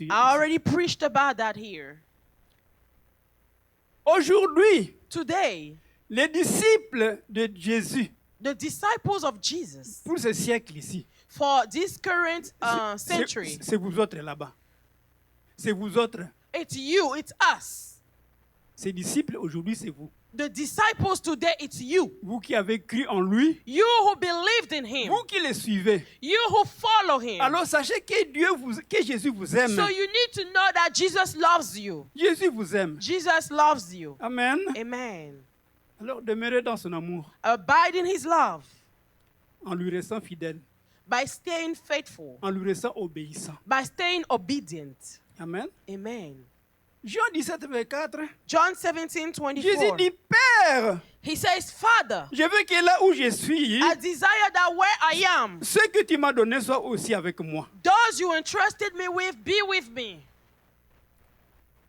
là-dessus. I already preached about that here. Aujourd'hui, Today, les disciples de Jésus, the disciples of Jesus, pour ce siècle ici, for this current c'est century, c'est vous autres là-bas. C'est vous autres. it's you, it's us. Ces disciples aujourd'hui, c'est vous. The disciples today, it's you. Vous qui avez cru en lui, You who believed in him. vous qui le suivez. You who follow him. Alors sachez que Jésus vous aime. So you need to know that Jesus loves you. Jésus vous aime. Jesus loves you. Amen. Amen. Alors demeurez dans son amour, Abide in his love en lui restant fidèle, by staying faithful, en lui restant obéissant. by staying obedient. Amen. Amen. Jean 17, verset 4. John 17, Jésus 24. dit, Père, He says, Father, je veux que là où je suis, I desire that where I am, ce que tu m'as donné soit aussi avec moi. those you entrusted me with, be with me.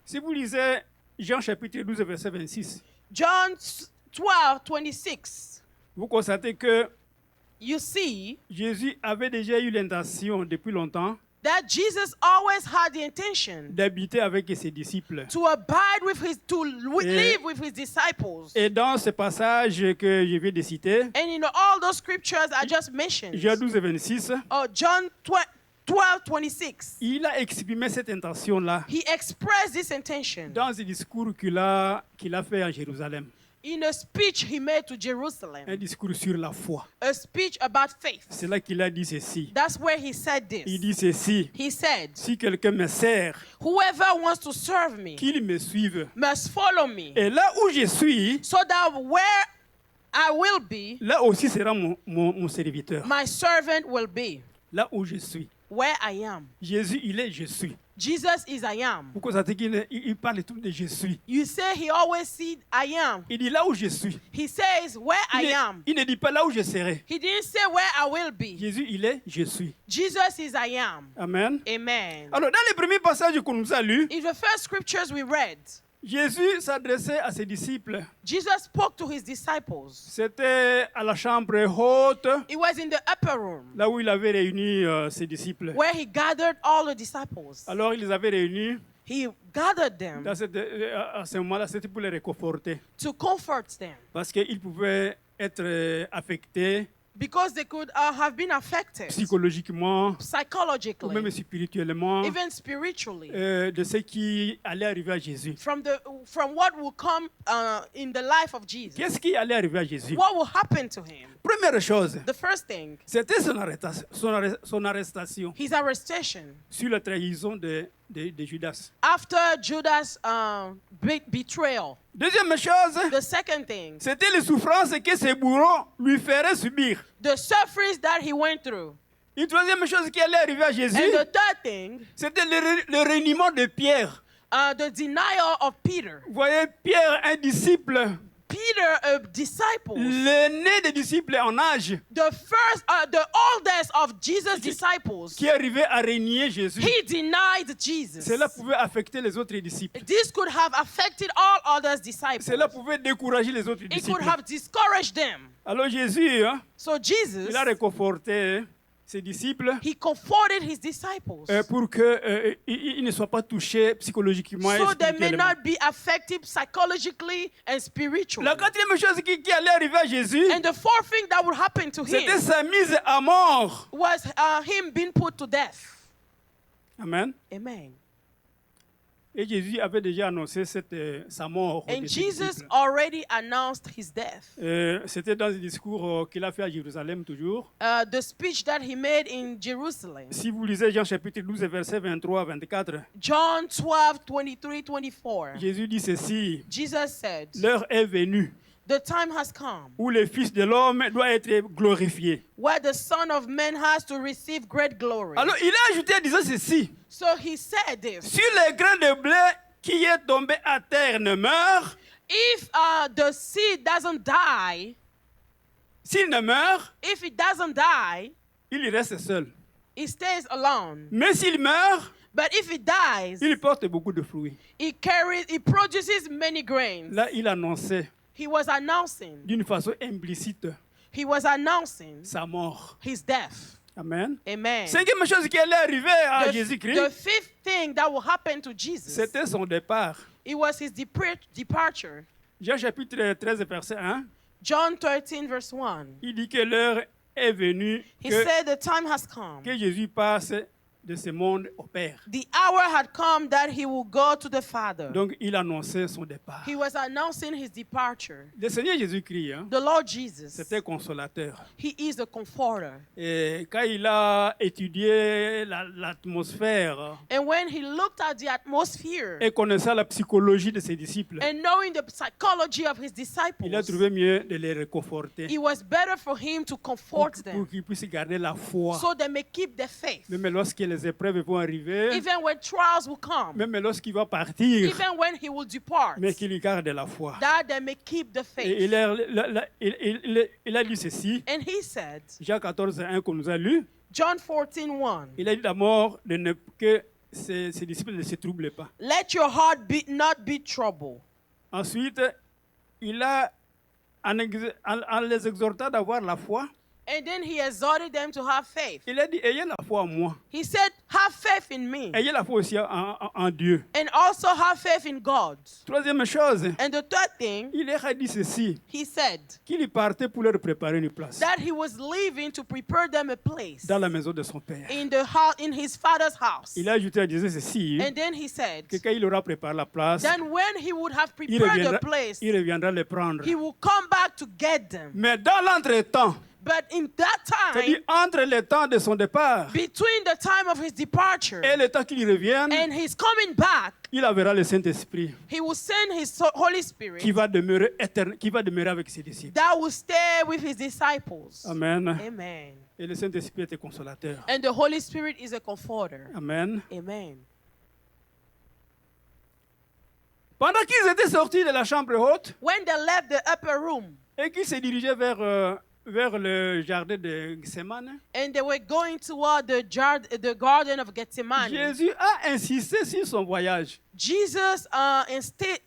Si vous lisez Jean chapitre 12, verset 26, John 12, 26. vous constatez que You see Jésus avait déjà eu l'intention depuis longtemps that Jesus always had the intention d'habiter avec ses disciples. to abide with his, to live with his disciples. Et dans ce passage que je viens de citer, And in all those scriptures I just mentioned, Jean 12, 26, John 12, 26, il a exprimé cette intention-là he expressed this intention dans ce discours qu'il a fait à Jérusalem. in a speech he made to Jerusalem, Un discours sur la foi. a speech about faith. C'est là qu'il a dit ceci. That's where he said Il this. dit ceci. He said, Si quelqu'un me sert, whoever wants to serve me qu'il me suive. must follow me, Et là où je suis, so that where I will be, là aussi sera mon serviteur. my servant will be. Là où je suis. Where I am. Jésus, il est je suis. Jesus is I am. Vous constatez qu'il parle tout de je suis. You say he always said I am. Il dit là où je suis. He says where I am. Il ne dit pas là où je serai. He didn't say where I will be. Jésus, il est je suis. Jesus is I am. Amen. Amen. Alors, dans les premiers passages qu'on nous a lus, In the first scriptures we read, Jésus s'adressait à ses disciples. Jesus spoke to his disciples. C'était à la chambre haute, It was in the upper room là où il avait réuni ses disciples. where he gathered all the disciples. Alors, il les avait réunis. He gathered them À ce moment-là, c'était pour les réconforter. to comfort them Parce qu'ils pouvaient être affectés because they could have been affected psychologiquement ou psychologically, même spirituellement even spiritually, de ce qui allait arriver à Jésus. from what will come in the life of Jesus. Qu'est-ce qui allait arriver à Jésus? What will happen to him? Première chose, The first thing, c'était son arrestation his arrestation sur la trahison de Judas. after Judas' betrayal. Deuxième chose, The second thing, c'était les souffrances que ses bourreaux lui feraient subir. the sufferings that he went through. Une troisième chose qui allait arriver à Jésus, And the third thing, c'était le reniement de Pierre. the denial of Peter. Vous voyez, Pierre, un disciple, Peter, a disciple, l'aîné des disciples en âge, the oldest of Jesus' disciples, qui arrivait à renier Jésus. he denied Jesus. Cela pouvait affecter les autres disciples. This could have affected all others' disciples. Cela pouvait décourager les autres It disciples. could have discouraged them. Alors Jésus, So Jesus, il a réconforté ses disciples he comforted his disciples pour qu'ils ne soient pas touchés psychologiquement et so they may spirituellement. not be affected psychologically and spiritually. La quatrième chose qui allait arriver à Jésus, And the fourth thing that would happen to c'était him sa mise à mort. was him being put to death. Amen. Amen. Et Jésus avait déjà annoncé sa mort. And de ses Jesus disciples. already announced his death. C'était dans un discours qu'il a fait à Jérusalem toujours. The speech that he made in Jerusalem. Si vous lisez Jean chapitre 12, versets 23 à 24, John 12, 23, 24. Jésus dit ceci, Jesus said, l'heure est venue the time has come où le Fils de l'homme doit être glorifié. where the Son of Man has to receive great glory. Alors il a ajouté en disant ceci, So he said this. si le grain de blé qui est tombé à terre ne meurt, If the seed doesn't die, s'il ne meurt, if it doesn't die, il reste seul. it stays alone. Mais s'il meurt, But if it dies, il porte beaucoup de fruits. it produces many grains. Là, il annonçait He was announcing d'une façon implicite He was announcing sa mort. his death. Amen. Amen. Cinquième chose qui allait arriver à The Jésus-Christ, fifth thing that will happen to Jesus, c'était son départ. it was his departure. Jean chapitre 13, verset 1, John 13, verse 1. il dit que l'heure est venue He que, said the time has come. que Jésus passe de ce monde au Père. The hour had come that he will go to the Father. Donc, il annonçait son départ. He was announcing his departure. Le Seigneur Jésus-Christ, hein, The Lord Jesus, c'était consolateur. he is the comforter. Et quand il a étudié l'atmosphère And when he looked at the atmosphere et connaissant la psychologie de ses disciples, and knowing the psychology of his il a disciples, trouvé mieux de les réconforter it was better for him to comfort pour them qu'ils puissent garder la foi. so they may keep their faith. Même lorsque les épreuves vont arriver, Even when trials will come, même lorsqu'il va partir, even when he will depart, mais qu'il garde la foi. that they may keep the Et faith. il a dit ceci, And he said, Jean 14, 1 qu'on nous a lu, John 14:1, il a dit d'abord que ses disciples ne se troublent pas. let your heart not be troubled. Ensuite, il a, en les exhortant d'avoir la foi, And then he exhorted them to have faith. il a dit, ayez la foi en moi. He said, have faith in me. Ayez la foi aussi en Dieu. And also have faith in God. Troisième chose, And the third thing, il leur a dit ceci, he said qu'il partait pour leur préparer une place that he was leaving to prepare them a place dans la maison de son Père. in the house, in his father's house. Il a ajouté à dire ceci, And then he said, que quand il aura préparé la place, then when he would have il prepared the place, reviendra les prendre. he will come back to get them. Mais dans l'entretemps, But in that c'est-à-dire time, entre le temps de son départ between the time of his departure et le temps qu'il revienne, and his coming back, il enverra le Saint-Esprit he will send his Holy Spirit qui va demeurer qui va demeurer avec ses disciples. that will stay with his disciples. Amen. Amen. Et le Saint-Esprit était consolateur. And the Holy Spirit is a comforter. Amen. Amen. Pendant qu'ils étaient sortis de la chambre haute When they left the upper room et qu'ils se dirigeaient vers le jardin de Gethsemane, and they were going toward the garden of Gethsemane, Jésus a insisté sur son voyage, Jesus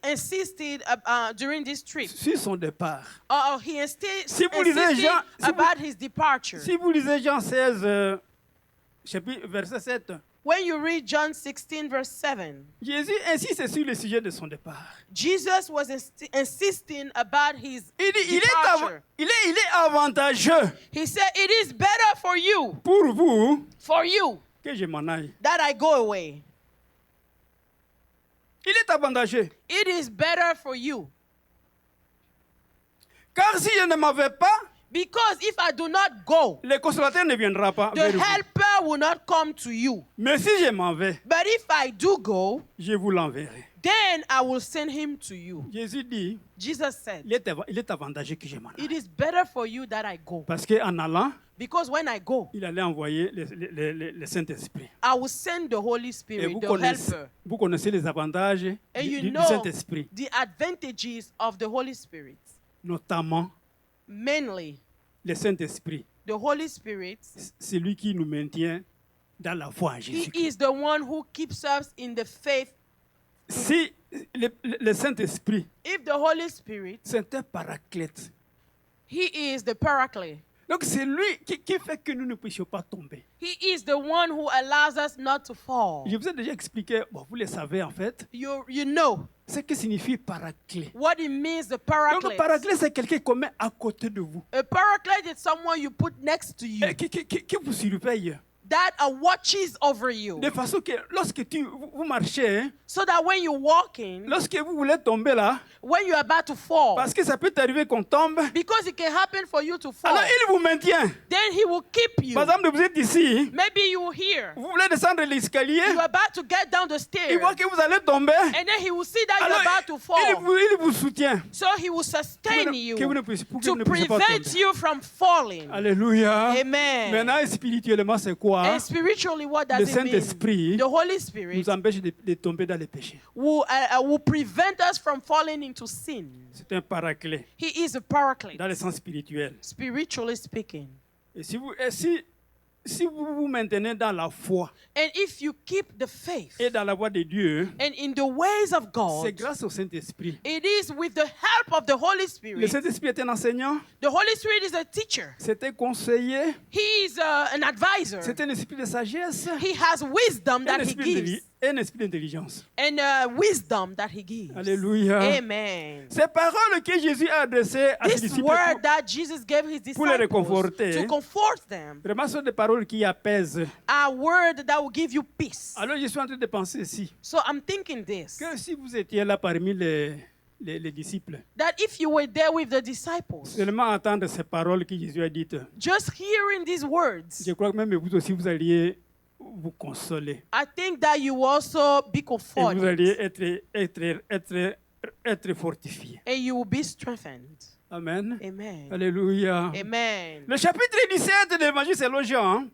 insisted during this trip. sur son départ. He insisted Si vous lisez Jean- si vous- about his departure. Si vous lisez Jean 16, chapitre, verset 7, When you read John 16, verse 7, Jésus insiste sur le sujet de son départ. Jesus was insisting about his Il dit, departure. il est avantageux He said, it is better for you, pour vous que je m'en aille. that I go away. Il est avantageux. It is better for you. Car si je ne m'en vais pas, Because if I do not go, le consolateur ne viendra pas the vers vous. helper will not come to you. Mais si je m'en vais, But if I do go, je vous l'enverrai. then I will send him to you. Jésus dit, Jesus said, il est avantageux que je m'en aille. it is better for you that I go. Parce qu'en allant, Because when I go, il allait envoyer le Saint-Esprit. I will send the Holy Et Spirit, the helper. vous connaissez les avantages And du you know Saint-Esprit, the advantages of the Holy Spirit. notamment Mainly, le Saint-Esprit. the Holy Spirit, C'est lui qui nous maintient dans la foi en He Jésus. is the one who keeps us in the faith. Si le Saint-Esprit, If the Holy Spirit, c'est un paraclète. He is the Paraclete. Donc c'est lui qui fait que nous ne puissions pas tomber. He is the one who allows us not to fall. Je vous ai déjà expliqué, bon, vous le savez en fait, You know ce que signifie paraclet. what it means, the Donc Paraclete. le paraclet, c'est quelqu'un qu'on met à côté de vous, A Paraclete is someone you put next to you, et qui vous surveille. that watches over you, De façon que lorsque vous marchez, hein, so that when you walk in, lorsque vous voulez tomber là, when you're about to fall, parce que ça peut arriver qu'on tombe, because it can happen for you to fall, alors il vous maintient. then He will keep you. Par exemple, vous êtes ici, Maybe you here, vous voulez descendre l'escalier, you're about to get down the il stairs, voit que vous allez tomber, and then He will see that you're alors about to fall. il vous soutient. So He will sustain you Que vous ne puissiez pour que to vous ne puissiez pas prevent tomber. you from falling. Alléluia. Amen. Maintenant, spirituellement, c'est quoi? And spiritually, what Le does it mean? Saint-Esprit The Holy Spirit nous empêche de tomber dans les péchés. will prevent us from falling into sin. C'est un paraclet He is a Paraclete, dans le sens spirituel. spiritually speaking. Et si si vous vous maintenez dans la foi And if you keep the faith et dans la voie de Dieu, and in the ways of c'est God, grâce au Saint-Esprit. it is with the help of the Holy Le Spirit. Saint-Esprit est un enseignant, The Holy Spirit is a teacher. c'est un conseiller, He is an advisor. c'est un esprit de sagesse, He has wisdom un that he esprit gives un esprit d'intelligence. and wisdom that he gives. Alléluia. Amen. Ces paroles que Jésus a adressées à ses This disciples word that Jesus gave his pour les disciples réconforter, to comfort them, vraiment sont des paroles qui apaisent. a word that will give you peace. Alors je suis en train de penser ici So I'm thinking this, que si vous étiez là parmi les disciples, that if you were there with the disciples, seulement entendre ces paroles que Jésus a dites, just hearing these words, je crois que même vous aussi vous alliez vous consoler. I think that you will also be Et vous comforted alliez être fortifié. and you will be strengthened. Amen. Amen. Alléluia. Amen. Le chapitre 17 de l'Évangile selon Jean,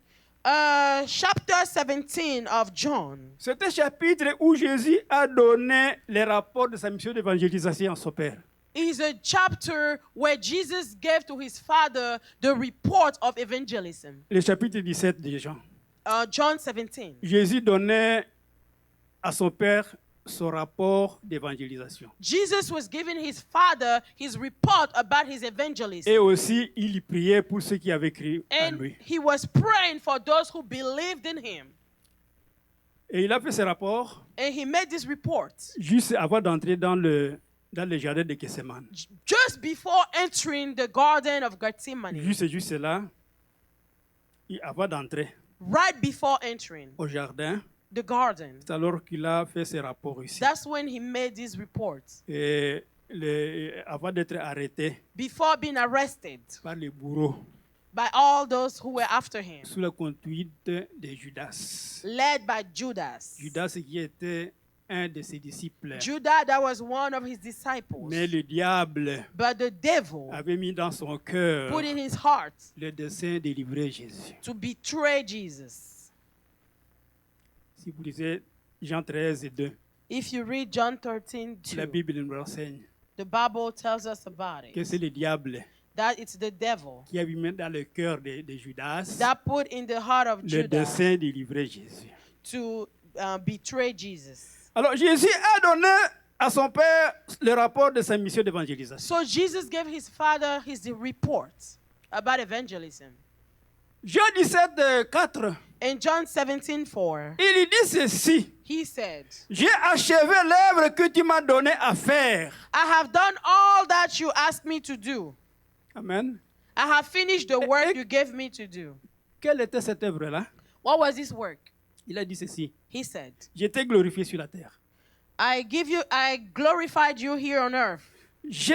Chapter 17 of John. c'est un chapitre où Jésus a donné les rapports de sa mission d'évangélisation à son Père. Is a chapter where Jesus gave to his father the report of evangelism. Le chapitre 17 de Jean. John 17. Jésus donnait à son Père son rapport d'évangélisation. Jesus was giving his father his report about his evangelism. Et aussi, il y priait pour ceux qui avaient cru en And lui. he was praying for those who believed in him. Et il a fait ce rapport And he made this report juste avant d'entrer dans le jardin de Gethsemane. just before entering the Garden of Gethsemane. Juste là, avant d'entrer Right before entering au jardin, the garden. c'est alors qu'il a fait ce rapport ici. That's when he made these reports. Et avant d'être arrêté Before being arrested par les bourreaux by all those who were after him, sous la conduite de Judas. led by Judas. Judas qui était un de ses disciples. Judas, that was one of his disciples. Mais le diable But the devil avait mis dans son cœur put in his heart le dessein de livrer Jésus. to betray Jesus. Si vous lisez Jean 13 et 2, If you read John 13, la 2, Bible nous renseigne the Bible tells us about que it. c'est le diable That it's the devil qui a mis dans le cœur de Judas that put in the heart of le Judas dessein de livrer Jésus. to betray Jesus. Alors Jésus a donné à son Père le rapport de sa mission d'évangélisation. So Jesus gave his father his report about evangelism. Jean 17, 4, In John 17:4, il dit ceci: he said, j'ai achevé l'œuvre que tu m'as donné à faire. I have done all that you asked me to do. Amen. I have finished the work you gave me to do. Quelle était cette œuvre-là? What was this work? Il a dit ceci: He said, j'ai été glorifié sur la terre. I glorified you here on earth. J'ai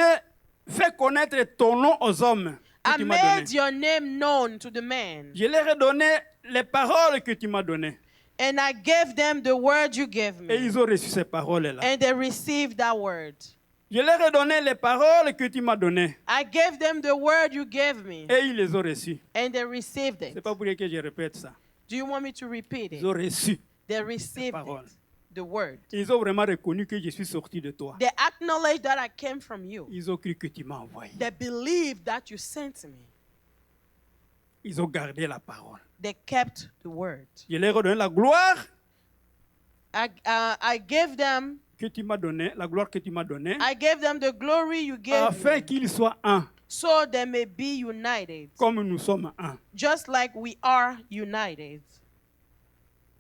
fait connaître ton nom aux hommes que I tu m'as donné. made your name known to the men. Je leur ai donné les paroles que tu m'as données. And I gave them the word you gave Et me. ils ont reçu ces paroles-là. And they received that word. Je leur ai donné les paroles que tu m'as données. I gave them the word you gave me. Et ils les ont reçues. And they received Ce n'est it. pas pour rien que je répète ça. Do you want me to repeat Ils ont it? reçu. They received paroles. it. The word. Ils ont vraiment reconnu que je suis sorti de toi. They acknowledged that I came from you. Ils ont cru que tu m'as envoyé. They believed that you sent me. Ils ont gardé la parole. They kept the word. Je leur ai donné la gloire I gave them que tu m'as donnée, la gloire que tu m'as donnée, I gave them the glory you gave afin me, qu'ils soient un, so they may be united, comme nous sommes un. just like we are united.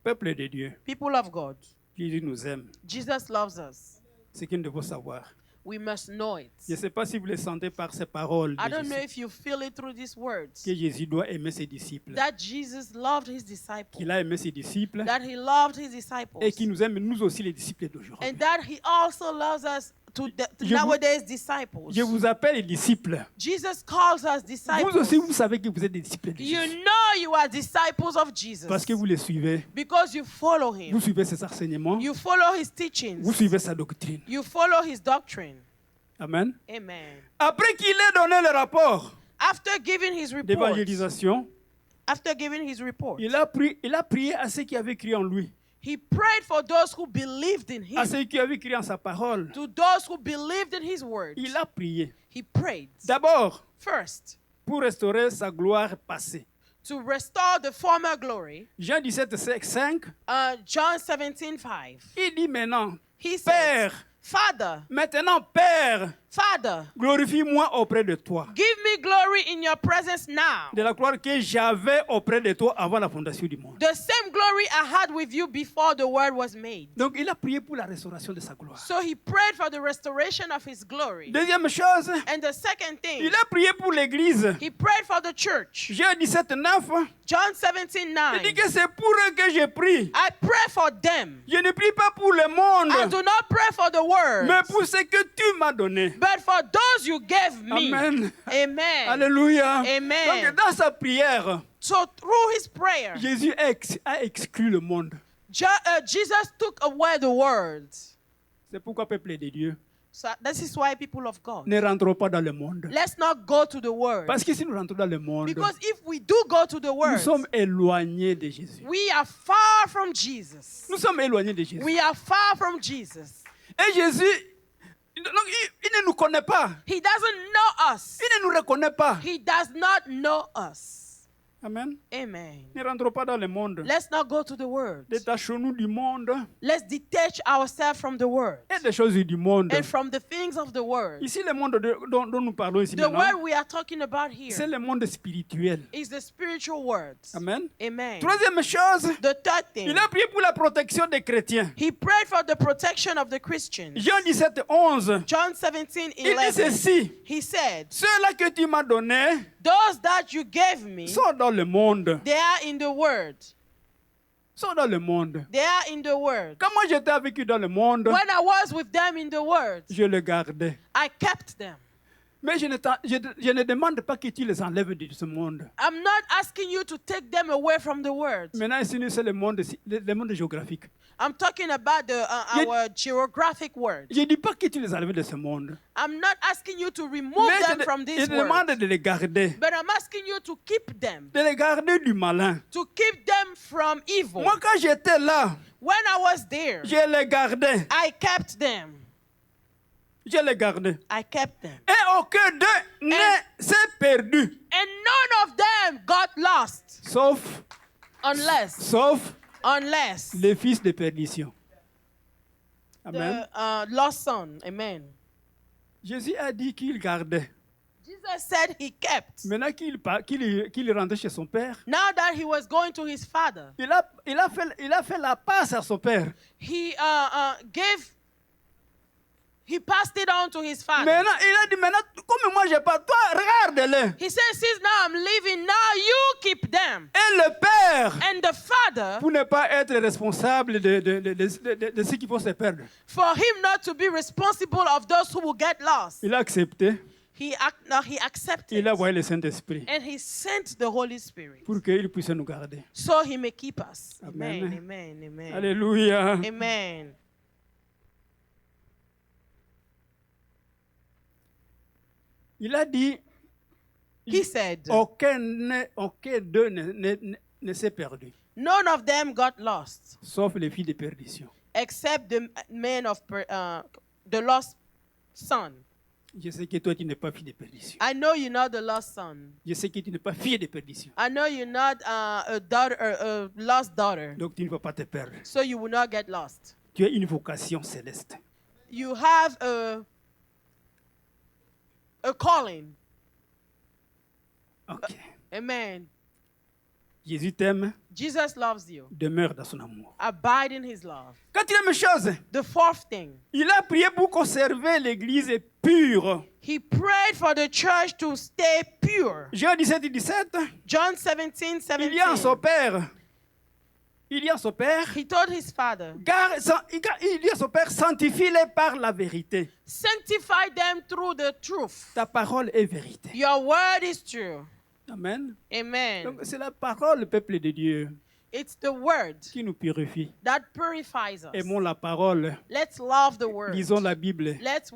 Peuple de Dieu, People of God, Jésus nous aime. Jesus loves us. C'est qu'il faut savoir. We must know it. Je ne sais pas si vous le sentez par ces paroles I de don't know Jésus, if you feel it through these words, que Jésus doit aimer ses disciples, that Jesus loved his disciples, qu'il a aimé ses disciples that he loved his disciples, et qu'il nous aime nous aussi les disciples d'aujourd'hui. and that he also loves us to Je vous- nowadays disciples. Je vous appelle les disciples. Jesus calls us Vous disciples. aussi, vous savez que vous êtes des disciples de You Jésus. know you are disciples of Jesus Parce que vous les suivez. because you follow Vous him. suivez ses enseignements. You follow his Vous teachings. suivez sa doctrine. You follow his doctrine. Amen. Amen. Après qu'il ait donné le rapport After giving his report, d'évangélisation, il a prié à ceux qui avaient cru en lui, he prayed for those who believed in à him, ceux qui avaient cru en sa parole. to those who believed in his word. Il a prié. He prayed D'abord, first pour restaurer sa gloire passée. to restore the former glory, Jean 17, 5, John 17:5, il dit maintenant, he says, Père, Father, maintenant Père, Father, glorifie-moi auprès de toi. give me glory in your presence now. De la gloire que j'avais auprès de toi avant la fondation du monde. The same glory I had with you before the world was made. Donc il a prié pour la restauration de sa gloire. So he prayed for the restoration of his glory. Deuxième chose, And the second thing, il a prié pour l'église. he prayed for the church. Jean 17, 9, John il dit 17:9. que c'est pour eux que je prie. I pray for them. Je ne prie pas pour le I monde, do not pray for the world, mais pour ce que tu m'as donné. but for those you gave me. Amen. Amen. Alléluia. Amen. Donc dans sa prière, So through his prayer, Jésus a exclu le monde. Jesus took away the world. C'est pourquoi, peuple de Dieu, So this is why people of God, ne rentrons pas dans le monde. let's not go to the world. Parce que si nous rentrons dans le monde, Because if we do go to the nous world, sommes éloignés de Jésus. we are far from Jesus. Nous sommes éloignés de Jésus. We are far from Jesus. Et Jésus, donc, il ne nous connaît pas. He doesn't know us. Il ne nous reconnaît pas. He does not know us. Amen. Amen. Ne rentrons pas dans le monde. Let's not go to the world. Détachons-nous du monde Let's detach ourselves from the world et des choses du monde. and from the things of the world. Ici, le monde dont nous parlons ici The maintenant, world we are talking about c'est here le monde spirituel. is the spiritual world. Amen. Amen. Troisième chose, The third thing, il a prié pour la protection des chrétiens. he prayed for the protection of the Christians. Jean 17, 11. John Il dit 17:11. ceci. He said, Ceux-là que tu m'as donnés those that you gave me, sont dans le monde. they are in the world. Sont dans le monde. They are in the world. Quand moi j'étais avec eux dans le monde, When I was with them in the world, je les gardais. I kept them. Mais je ne demande pas que tu les enlèves de ce monde. I'm not asking you to take them away from the world. Maintenant, ici, c'est le monde géographique. I'm talking about our geographic world. Je ne dis pas que tu les enlèves de ce monde. I'm not asking you to remove Mais them from je this te demande world. de les garder. But I'm asking you to keep them. De les garder du malin. To keep them from evil. Moi, quand j'étais là, When I was there, je les gardais. I kept them. Je les gardais. I kept them. Et aucun d'eux ne s'est perdu. And none of them got lost. Sauf Unless les fils de perdition. Amen. the lost son. Amen. Jésus a dit qu'il gardait. Jesus said he kept. Maintenant qu'il rentrait chez son père, Now that he was going to his father, il a fait la passe à son père. He passed it on to his father. Maintenant, il a dit, maintenant, comme moi j'ai pas, toi, regarde-les. He says, since now I'm leaving, now you keep them. Et le père, And the father, pour ne pas être responsable de ceux qui vont se perdre, for him not to be responsible of those who will get lost, il a accepté, he accepted. il a envoyé le Saint-Esprit And he sent the Holy Spirit pour qu'il puisse nous garder. so he may keep us. Amen. Amen. Amen. Amen. Alléluia. Amen. Il a dit, He said, aucun d'eux ne s'est perdu, none of them got lost sauf les filles de perdition. except the men of the lost son. Je sais que toi, tu n'es pas fille de perdition. I know you're not the lost son. Je sais que tu n'es pas fille de perdition. I know you're not a daughter, a lost daughter. Donc, tu ne vas pas te perdre. So you will not get lost. Tu as une vocation céleste. You have a calling. Ok. Amen. Jésus t'aime, Jesus loves you. demeure dans son amour. Abide in his love. Quatrième chose, The fourth thing, il a prié pour conserver l'église pure. he prayed for the church to stay pure. Jean 17, 17, John 17:17. il dit à son père, He told his father, il dit à son père, sanctifie-les par la vérité. sanctify them through the truth. Ta parole est vérité. Your word is true. Amen. Amen. Donc c'est la parole, peuple de Dieu, It's the word qui nous purifie. that purifies us. Aimons la parole, Let's love the word. lisons la Bible. Let's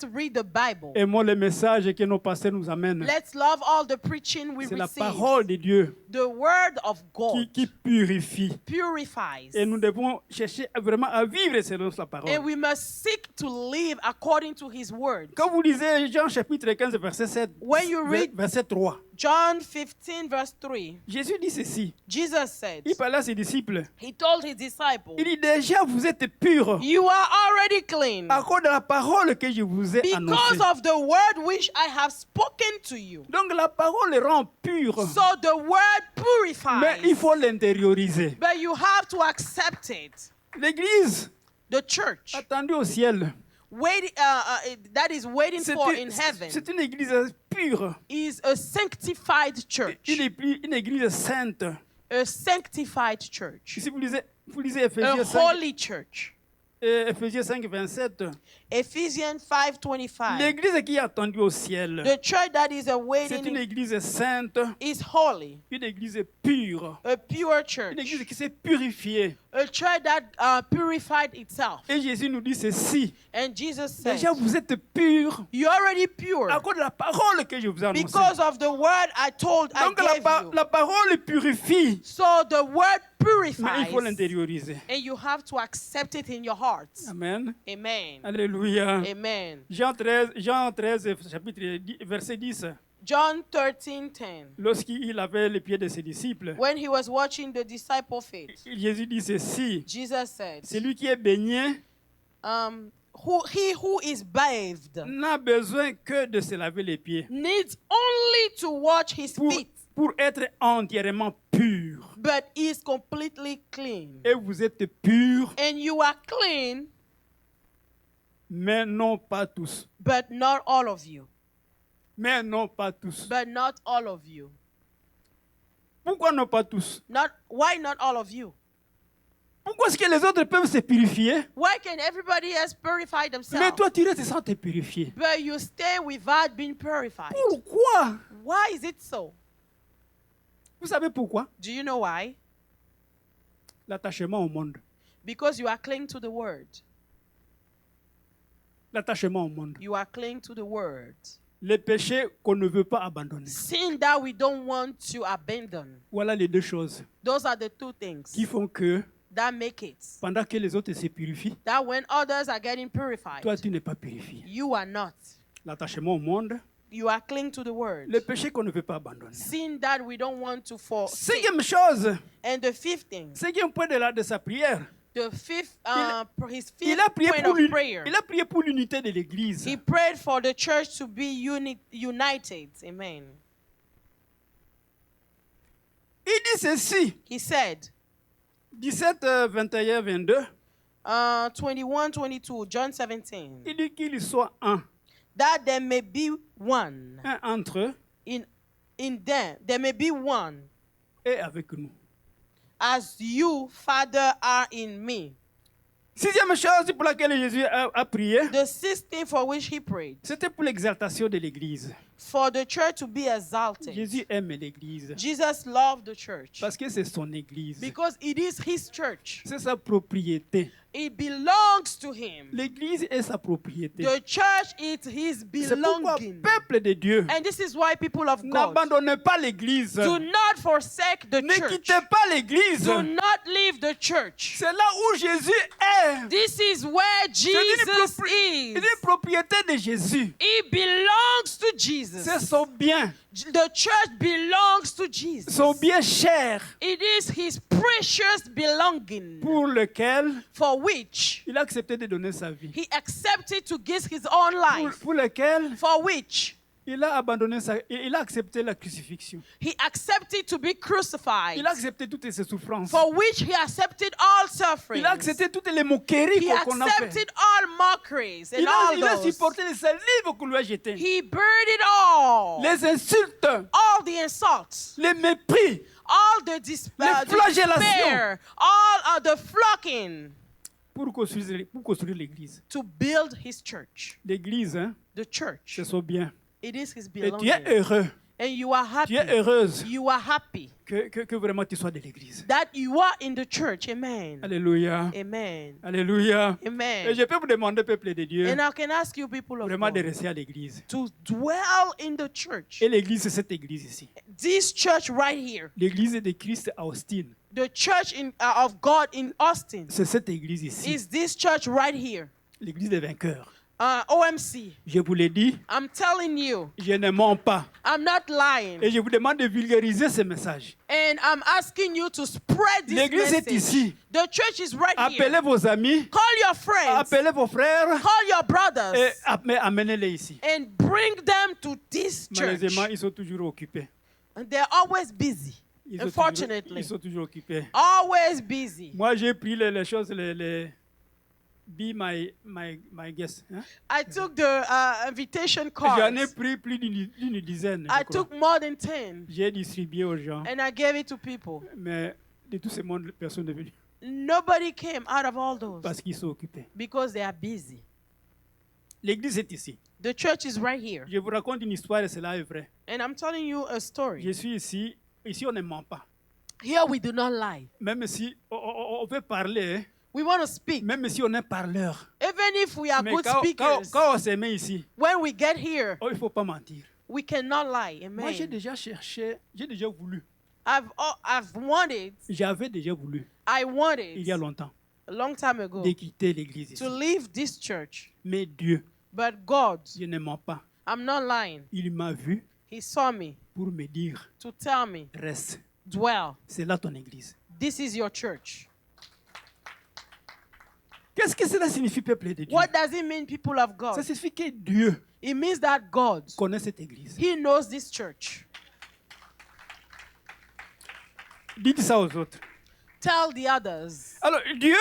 read the Bible. Aimons les messages que nos pasteurs nous amènent. Let's love all the preaching we C'est la receive. parole de Dieu The word of God qui purifie. purifies. Et nous devons chercher vraiment à vivre selon sa parole. And we must seek to live according to his word. Quand vous lisez Jean chapitre 15, verset 7, When you read verset 3, John 15, verse 3. Jésus dit ceci. Jesus said, Il parlait à ses disciples. he told his disciples, Il dit déjà, vous êtes purs you are already clean à cause de la parole que je vous ai because annoncée. of the word which I have spoken to you. Donc la parole le rend pur. So the word Mais il purifies, faut l'intérioriser. but you have to accept it. L'Église, The church, attendue au ciel, that is waiting c'est for une, in heaven, c'est une Église pure. is a sanctified church. Une Église sainte. A sanctified church. Si vous lisez A Éphésiens 5, holy church. Éphésiens 5, 27, Ephesians 5:25. l'Église qui est attendue au ciel, The church that is c'est une awaiting Église sainte, is holy, une Église pure, a pure une Église church, qui s'est purifiée. a church that purified itself. Et Jésus nous dit ceci. And Jesus said, Déjà, vous êtes purs you're already pure à cause de la parole que je vous ai annoncée. because of the word I Donc gave you. la parole purifie, So the word mais il purifies, faut l'intérioriser. and you have to accept it in your heart. Amen. Amen. Alléluia. Amen. Jean 13, chapitre 10, verset 10. John 13:10. Lorsqu'il avait les pieds de ses disciples, When he was watching the disciple feet, Jésus dit ceci. Jesus said, Celui qui est baigné he who is bathed n'a besoin que de se laver les pieds needs only to wash his feet, pour être entièrement pur. but is completely clean. Et vous êtes purs, And you are clean, mais non pas tous. but not all of you. Mais non pas tous. But not all of you. Pourquoi non pas tous? Why not all of you? Pourquoi est-ce que les autres peuvent se purifier? Why can everybody else purify Mais themselves, toi, tu restes sans te purifier. but you stay without being purified? Pourquoi? Why is it so? Vous savez pourquoi? Do you know why? L'attachement au monde. Because you are clinging to the word. L'attachement au monde. You are clinging to the word. Les péchés qu'on ne veut pas abandonner. Sin that we don't want to abandon. Voilà les deux choses Those are the two things qui font que that make it. pendant que les autres se purifient, That when others are getting purified, toi, tu n'es pas purifié. you are not. L'attachement au monde, You are clinging to the word. les péchés qu'on ne veut pas abandonner. Sin that we don't want to forsake. Cinquième chose, And the fifth thing, cinquième point de sa prière, the fifth, his il fifth a prié point pour of prayer. il a prié pour l'unité de l'Église. He prayed for the church to be united. Amen. Il dit ceci, He said, 17, 21, 22, 21, 22, John 17, il dit qu'il soit un that there may be one entre eux in them, there may be one, et avec nous. as you, Father, are in me. Sixième chose pour laquelle Jésus a prié, The sixth thing for which he prayed, c'était pour l'exaltation de l'Église. for the church to be exalted. Jésus aime l'Église Jesus loved the church parce que c'est son Église. because it is his church. C'est sa propriété. It belongs to him. L'Église est sa propriété. The church is his C'est pourquoi, belonging. peuple de Dieu, And this is why people of God, n'abandonnez pas l'Église. do not forsake the Ne church. quittez pas l'Église. Do not leave the church. C'est là où Jésus est. This is where Jesus C'est is. une propriété de Jésus. It belongs to Jesus. C'est son bien. The church belongs to Jesus. Son bien cher It is his precious belonging pour lequel for which il a accepté de donner sa vie. he accepted to give his own life, Pour lequel for which il a abandonné il a accepté la crucifixion. he accepted to be crucified, Il a accepté toutes ses souffrances. for which he accepted all suffering. Il a accepté toutes les moqueries He qu'on a fait. accepted all mockeries and Il a all those. supporté les salives qu'on lui a jetées. He buried it all. Les insultes, All the insults, les mépris, all the, the flagellations. despair, all of the flocking pour construire l'Église. to build his church. L'Église, hein, The church, c'est son bien. it is his Et tu es belonging. heureux, And you are tu es happy. heureuse You are happy que vraiment tu sois de l'Église. that you are in the church. Amen. Alléluia. Amen. Alléluia. Et Amen. je peux vous demander, peuple de Dieu, And I can ask you, people of vraiment de God, rester à l'Église. to dwell in the church. Et l'Église, c'est cette Église ici. This church right here, L'Église de Christ à Austin, the church of God in Austin, c'est cette Église ici. is this church right here. L'Église des vainqueurs. OMC. Je vous l'ai dit, I'm telling you, je ne mens pas. I'm not lying. Et je vous demande de vulgariser ce message. And I'm asking you to spread this L'église est message. ici. The church is right Appelez here. vos amis, Call your friends. appelez vos frères Call your brothers. et amenez-les ici. And bring them to this church. Malheureusement, ils sont toujours occupés. And they're always busy. Ils sont Unfortunately. ils sont toujours occupés. Always busy. Moi, j'ai pris les choses, les be my guest. Hein? I took the invitation J'en ai cards. pris plus d'une dizaine. I je crois. took more than 10 J'ai distribué aux gens. and I gave it to people. Mais de tout ce monde, personne n'est venu. Nobody came out of all those Parce qu'ils sont occupés. because they are busy. L'église est ici. The church is right here. Je vous raconte une histoire et cela est vrai. And I'm telling you a story. Je suis ici. Ici, on ne ment pas. Here we do not lie. Même si on veut parler, hein, We want to speak. même si on est parleur. Even if we are Mais good quand speakers, on se met ici, when we get here, il ne faut pas mentir. we cannot lie. Moi, j'ai Amen. déjà cherché, j'ai déjà voulu. I've wanted, J'avais déjà voulu, I il y a wanted longtemps, a long time ago de quitter l'église ici. to leave this church. Mais Dieu, But God, je ne mens pas. I'm not lying. Il m'a vu He saw me pour me dire, to tell me, reste. dwell. C'est là ton église. This is your church. Qu'est-ce que cela signifie, peuple de Dieu? What does it mean, people of Ça God? signifie que Dieu It means that God, connaît cette église. He knows this church. Dites ça aux autres. Tell the others. Alors, Dieu,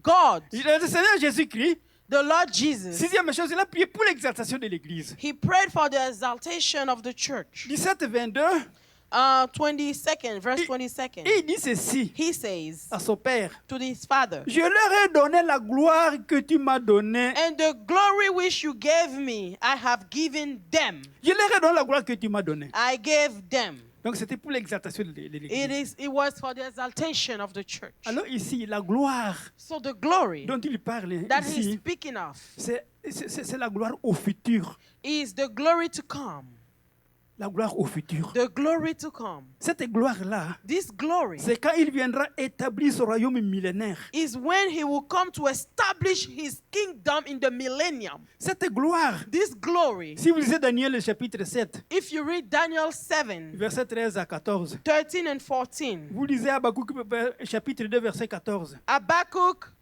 God, le Seigneur Jésus-Christ, the Lord Jesus, sixième chose, il a prié pour l'exaltation de l'église. He prayed for the exaltation of the church. 17-22, 22nd, verse 22nd. et il dit ceci He says à son Père. to his Father, Je leur ai donné la gloire que tu m'as donnée. and the glory which you gave me, I have given them. Je leur ai donné la gloire que tu m'as donnée. I gave them. Donc c'était pour l'exaltation de l'église. It was for the exaltation of the church. Alors ici, la gloire So the glory dont il parle that he's ici, speaking of c'est la gloire au futur. is the glory to come. La gloire au futur. The glory to come. Cette gloire-là, This glory c'est quand il viendra établir son royaume millénaire. is when he will come to establish his kingdom in the millennium. Cette gloire, This glory, si vous lisez Daniel le chapitre 7, if you read Daniel 7, verset 13 à 14, 13 and 14, vous lisez Habakkuk chapitre 2, verset 14, Habakkuk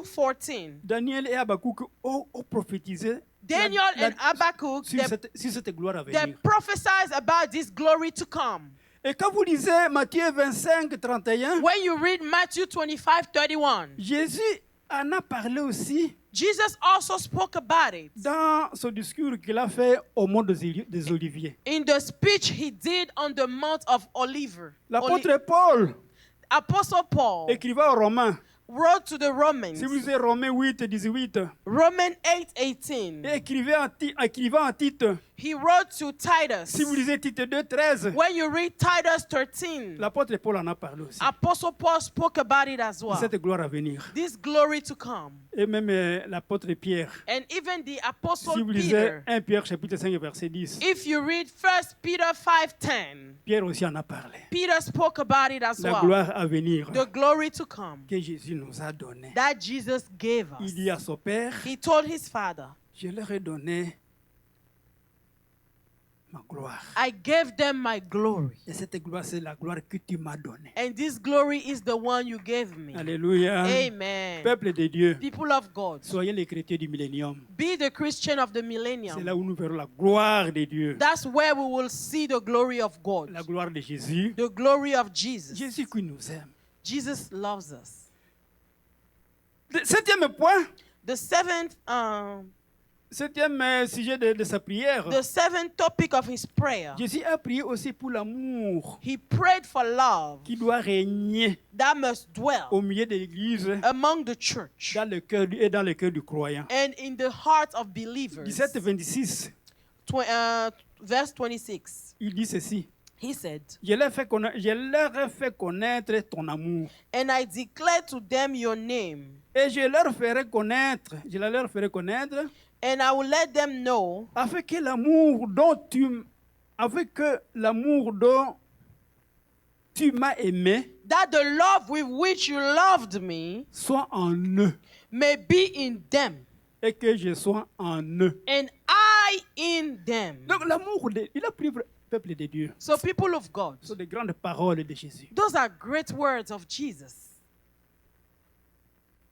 2:14, Daniel et Habakkuk ont prophétisé Daniel and Habakkuk, sur cette gloire à they venir. prophesied about this glory to come. Et quand vous lisez Matthieu 25, 31, When you read Matthew 25:31, Jésus en a parlé aussi Jesus also spoke about it dans son discours qu'il a fait au mont des Oliviers. in the speech he did on the Mount of Oliver. L'apôtre Paul, Apostle Paul écrivant aux Romains, wrote to the Romans, si vous lisez Romains 8, 18, Romans 8:18. et écrivant en Tite, He wrote to Titus. si vous lisez Tite 2, 13, When you read Titus 13, l'apôtre Paul en a parlé aussi. Apostle Paul spoke about it as well. Cette gloire à venir. This glory to come. Et même l'apôtre Pierre, And even the si Apostle vous lisez Peter, 1 Pierre chapitre 5, verset 10, if you read 1 Peter 5:10, Pierre aussi en a parlé. Peter spoke about it as La well. gloire à venir The glory to come que Jésus nous a donnée. that Jesus gave us. Il dit à son Père, He told his Father, je leur ai donné ma gloire. I gave them my glory. Et cette gloire, c'est la gloire que tu m'as donnée. And this glory is the one you gave me. Alléluia. Amen. Peuple de Dieu, People of God, soyez les chrétiens du millénium. be the Christian of the C'est millennium. là où nous verrons la gloire de Dieu. That's where we will see the glory of God, La gloire de Jésus. the glory of Jesus. Jésus qui nous aime. Jesus loves us. Le septième point, The seventh, septième sujet de sa prière. the seventh topic of his prayer, Jésus a prié aussi pour l'amour he prayed for love qui doit régner that must dwell au milieu de l'Église, among the church dans le cœur et dans le cœur du croyant. and in the heart of believers. 17-26, Verse 26, il dit ceci. he said, Je leur ai fait connaître ton amour. and I declare to them your name, Et je leur ferai connaître, and I will let them know avec l'amour dont tu m'as aimé, that the love with which you loved me soit en eux. may be in them. et que je sois en eux. and I in them. Donc l'amour, il a pris le peuple de Dieu. So, people of God, Ce sont des grandes paroles de Jésus. those are great words of Jesus.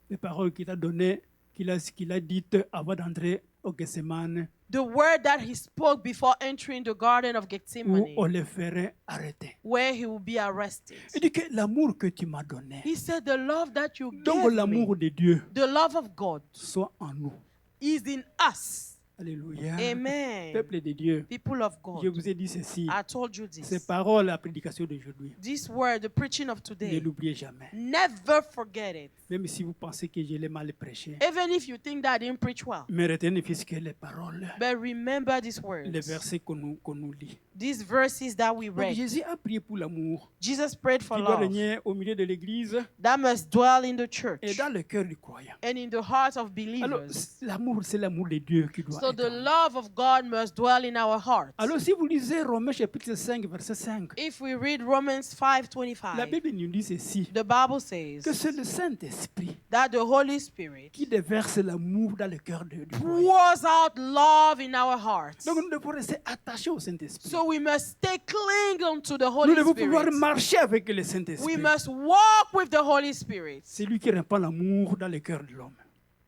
Les paroles qu'il a données, qu'il a dites avant d'entrer au Gethsemane, The word that he spoke before entering the Garden of où Gethsemane, on le ferait arrêter. where he will be arrested. Il dit que l'amour que tu m'as donné, He said, the love that you donc gave me, l'amour de Dieu, the love of God, soit en nous. is in us. Alléluia. Amen. Peuple de Dieu, People of je God, vous ai dit ceci. I told you Ces this. paroles, la prédication d'aujourd'hui, This word, the preaching of ne today, l'oubliez jamais. never forget it. Même si vous pensez que je l'ai mal prêché, Even if you think that I didn't preach well. mais retenez puisque les paroles, But remember these les words, versets qu'on nous lit. these verses that we Donc read. Jésus a prié pour l'amour Jesus prayed for qui doit love régner au milieu de l'Église that must dwell in the church et dans le cœur du croyant. and in the hearts of Alors, believers. l'amour, c'est l'amour de Dieu qui doit So être the en nous. love of God must dwell in our hearts. Alors, si vous lisez Romains chapitre 5, verset 5, If we read Romans la 5:25, Bible nous dit ceci, the Bible says que c'est le Saint-Esprit that the Holy Spirit qui déverse l'amour dans le cœur du croyant. pours out love in our hearts. Donc, nous devons rester attachés au Saint-Esprit. So we must stay clinging to the Nous Holy devons pouvoir Spirit. marcher avec le We Saint-Esprit. must walk with the Holy Spirit. C'est lui qui répand l'amour dans le cœur de l'homme.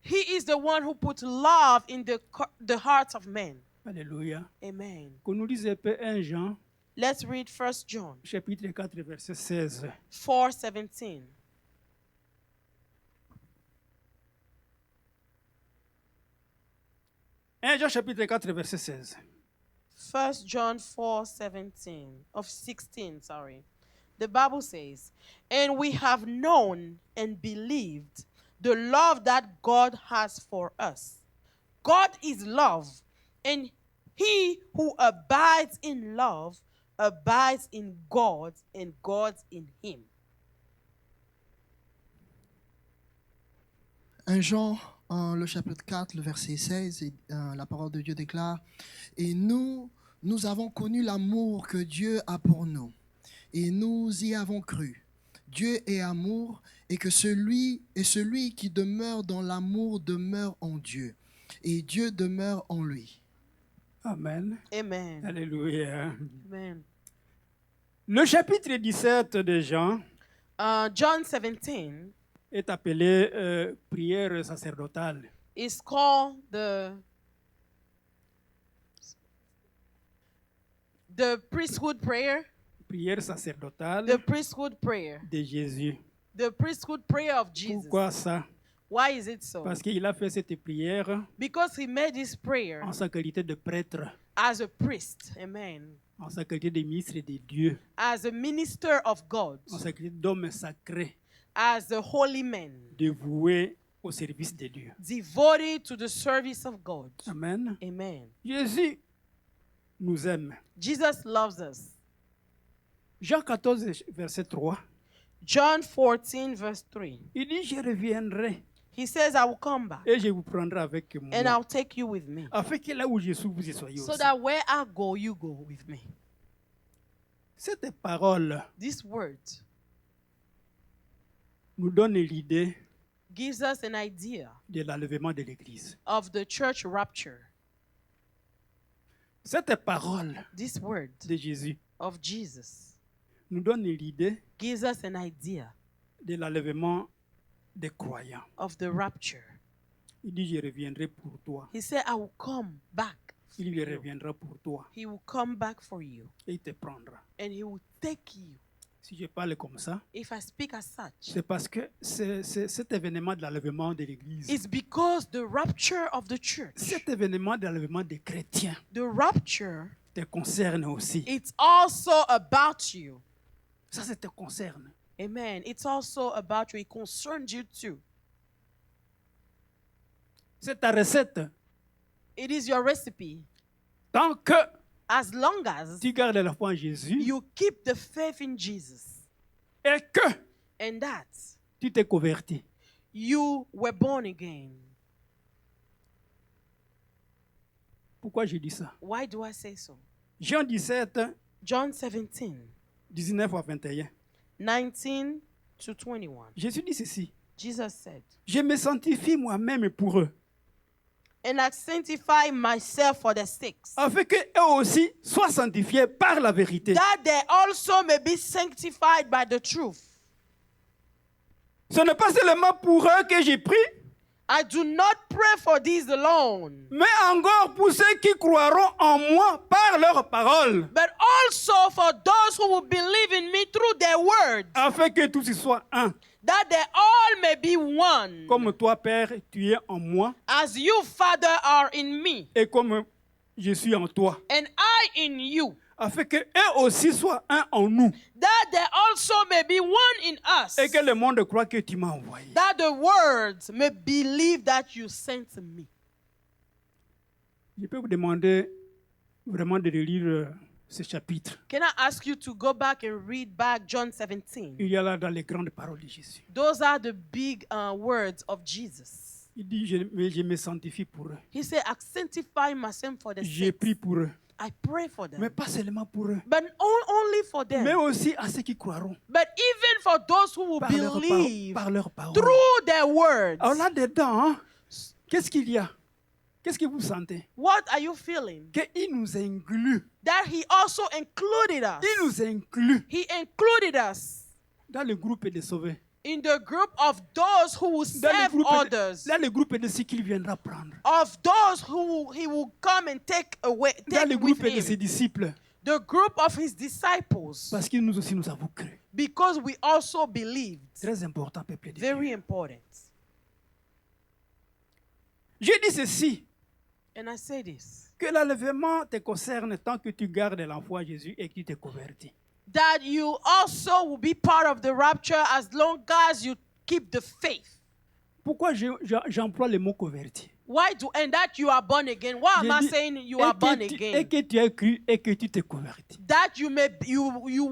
He is the one who puts love in the hearts of men. Alléluia. Amen. Qu'on nous lise un peu 1 Jean, Let's read 1 John chapitre 4, verset 16. 4:17. 1 Jean chapitre 4, verset 16. 1 John 4:17 of 16, sorry. The Bible says, "And we have known and believed the love that God has for us. God is love, and he who abides in love abides in God, and God in him." 1 Jean, le chapitre 4, le verset 16, la parole de Dieu déclare, « Et nous avons connu l'amour que Dieu a pour nous, et nous y avons cru. Dieu est amour, et que celui qui demeure dans l'amour demeure en Dieu, et Dieu demeure en lui. » Amen. Amen. Alléluia. Amen. Le chapitre 17 de Jean John 17 est appelé prière sacerdotale. is called the priesthood prayer. Prière sacerdotale The priesthood prayer. de Jésus. The priesthood prayer of Jesus. Pourquoi ça? Why is it so? Parce qu'il a fait cette prière Because he made this prayer en sa qualité de prêtre, as a priest. Amen. en sa qualité de ministre de Dieu, As a minister of God. en sa qualité d'homme sacré, As a holy man. dévoué au service de Dieu. Devoted to the service of God. Amen. Amen. Jésus nous aime. Jesus loves us. Jean 14, verset 3, John 14 verse 3. il dit, je reviendrai He says, I will come back et je vous prendrai avec and moi, I'll take you with me. afin que là où je suis, vous y soyez So aussi. that where I go, you go with me. Cette parole This word nous donne l'idée gives us an idea de l'enlèvement de l'Église. of the church rapture. Cette parole This word de Jésus of Jesus nous donne l'idée gives us an idea de l'enlèvement des croyants. of the rapture. Il dit, je reviendrai pour toi. He said, I will come back. for Il you. reviendra pour toi He will come back for you et il te prendra. and he will take you. Si je parle comme ça, If I speak as such, c'est parce que c'est cet événement de l'enlèvement de l'Église, it's because the rapture of the church, cet événement de l'enlèvement des chrétiens the rapture, te concerne aussi. it's also about you. Ça, ça te concerne. Amen. It's also about you. It concerns you too. C'est ta recette. It is your recipe. Tant que As long as tu gardes la foi en Jésus you keep the faith in Jesus et que and that tu t'es converti. you were born again. Pourquoi je dis ça? Why do I say so? Jean 17, John 17, 19 à 21. 19 to 21. Jésus dit ceci. Jesus said, Je me sanctifie moi-même pour eux, And I sanctify myself for the sakes, afin qu'eux aussi soient sanctifiés par la vérité. that they also may be sanctified by the truth. Ce n'est pas seulement pour eux que j'ai pris, I do not pray for these alone, mais encore pour ceux qui croiront en moi par leur parole, but also for those who will believe in me through their word, afin que tous y soient un. that they all may be one, Comme toi, Père, tu es en moi, as you, Father, are in me, et comme je suis en toi, and I in you, afin qu'eux aussi soient un en nous, that they also may be one in us, et que le monde croit que tu m'as envoyé. that the words may believe that you sent me. Je peux vous demander vraiment de relire ce chapitre. Can I ask you to go back and read back John 17? Il y a là dans les grandes paroles de Jésus. Those are the big words of Jesus. Il dit, je me sanctifie pour eux. He said, I sanctify myself for the J'ai saints. pris pour eux. I pray for them. Mais pas seulement pour eux, But only for them. mais aussi à ceux qui croiront But even for those who will believe par leur parole. through their words. Alors là-dedans, hein, qu'est-ce qu'il y a? Qu'est-ce que vous sentez? What are you feeling? Qu'il nous inclut. That he also included us. Il nous inclut He included us dans le groupe des sauvés. in the group of those who will serve others. Dans le groupe de ceux qu'il viendra prendre. Of those who he will come and take away, Dans take le with groupe de ses him. disciples. The group of his disciples. Parce que nous aussi nous avons cru. Because we also believed. Très important, peuple de Dieu. Very important. Je dis ceci, And I say this, que l'enlèvement te concerne tant que tu gardes la foi à Jésus et que tu te convertis. that you also will be part of the rapture as long as you keep the faith. Pourquoi j'emploie le mot converti? Why do, and that you are born again? Why am J'ai I dit, saying you et are que born tu- Et again? que tu as cru et que tu te convertis. That you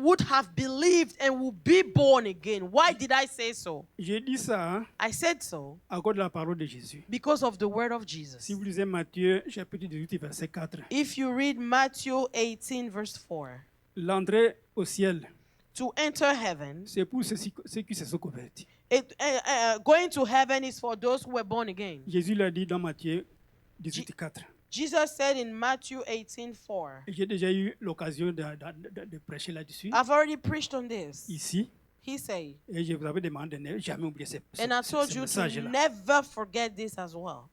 would have believed and will be born again. Why did I say so? J'ai dit ça hein, I said so à cause de la parole de Jésus. because of the word of Jesus. Si vous lisez Matthieu chapitre 18 verset 4, If you read Matthew 18 verse 4, l'entrée au ciel, to enter heaven, c'est pour ceux qui se sont convertis. going to heaven is for those who were born again. Jésus l'a dit dans Matthieu 18 4. Jesus said in Matthew 18:4. J'ai déjà eu l'occasion de prêcher là-dessus, I've already preached on this. ici, He said, et je vous avais demandé de ne jamais oublier and I told ce you to message-là. never forget this as well.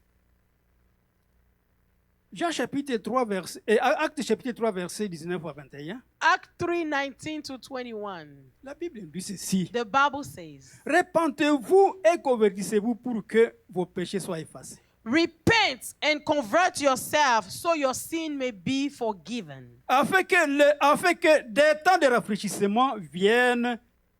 Jean chapitre 3, Acte chapitre 3, verset 19 à 21. Act 3:19 to 21. La Bible dit ceci. The Bible says, Repentez-vous et convertissez-vous pour que vos péchés soient effacés. repent and convert yourself so your sin may be forgiven, Afin que des temps de rafraîchissement viennent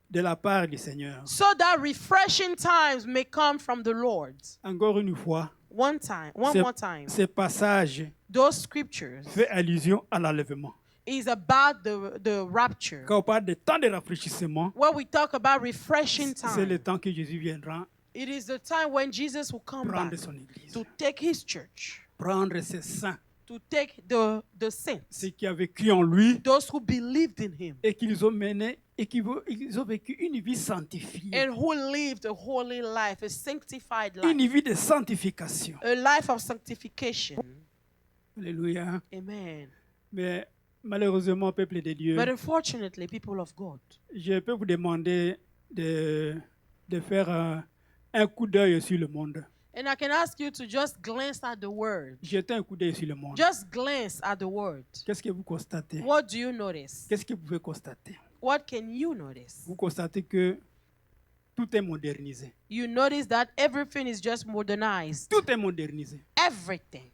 de la part du Seigneur. so that refreshing times may come from the Lord. Encore une fois, One ce- more time. ce passage Those scriptures fait allusion à l'enlèvement. is about the rapture. Quand on parle de temps de rafraîchissement, When we talk about refreshing c'est le time, temps que Jésus viendra it is the time when Jesus will come back prendre son Église, to take his church, prendre ses saints, to take the saints, ceux qui avaient cru en lui those who believed in him et qu'ils ont mené et ils ont vécu une vie sanctifiée, and who lived a holy life, a sanctified une life, vie de sanctification. a life of sanctification. Alléluia. Amen. Mais malheureusement, peuple de Dieu, But unfortunately, people of God, je peux vous demander de faire un coup d'œil sur le monde. and I can ask you to just glance at the word. Jetez un coup d'œil sur le monde. Just glance at the word. Qu'est-ce que vous constatez? What do you notice? Qu'est-ce que vous pouvez constater? What can you notice? Vous constatez que tout est modernisé. You notice that everything is just modernized. Tout est modernisé. Everything.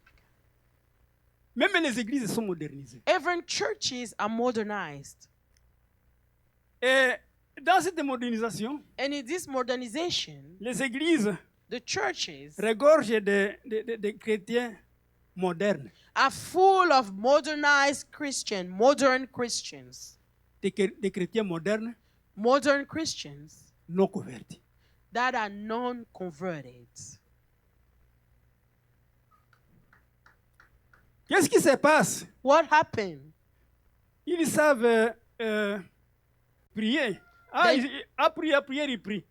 Même les églises sont modernisées. Even churches are modernized. Et dans cette modernisation, And in this modernization, les églises the churches regorgent de chrétiens modernes, are full of modernized Christians, modern Christians, de chrétiens modernes modern Christians non convertis. that are non-converted. Qu'est-ce qui se passe? What happened? Ils savent prier. Ah, They- à prière, il prie.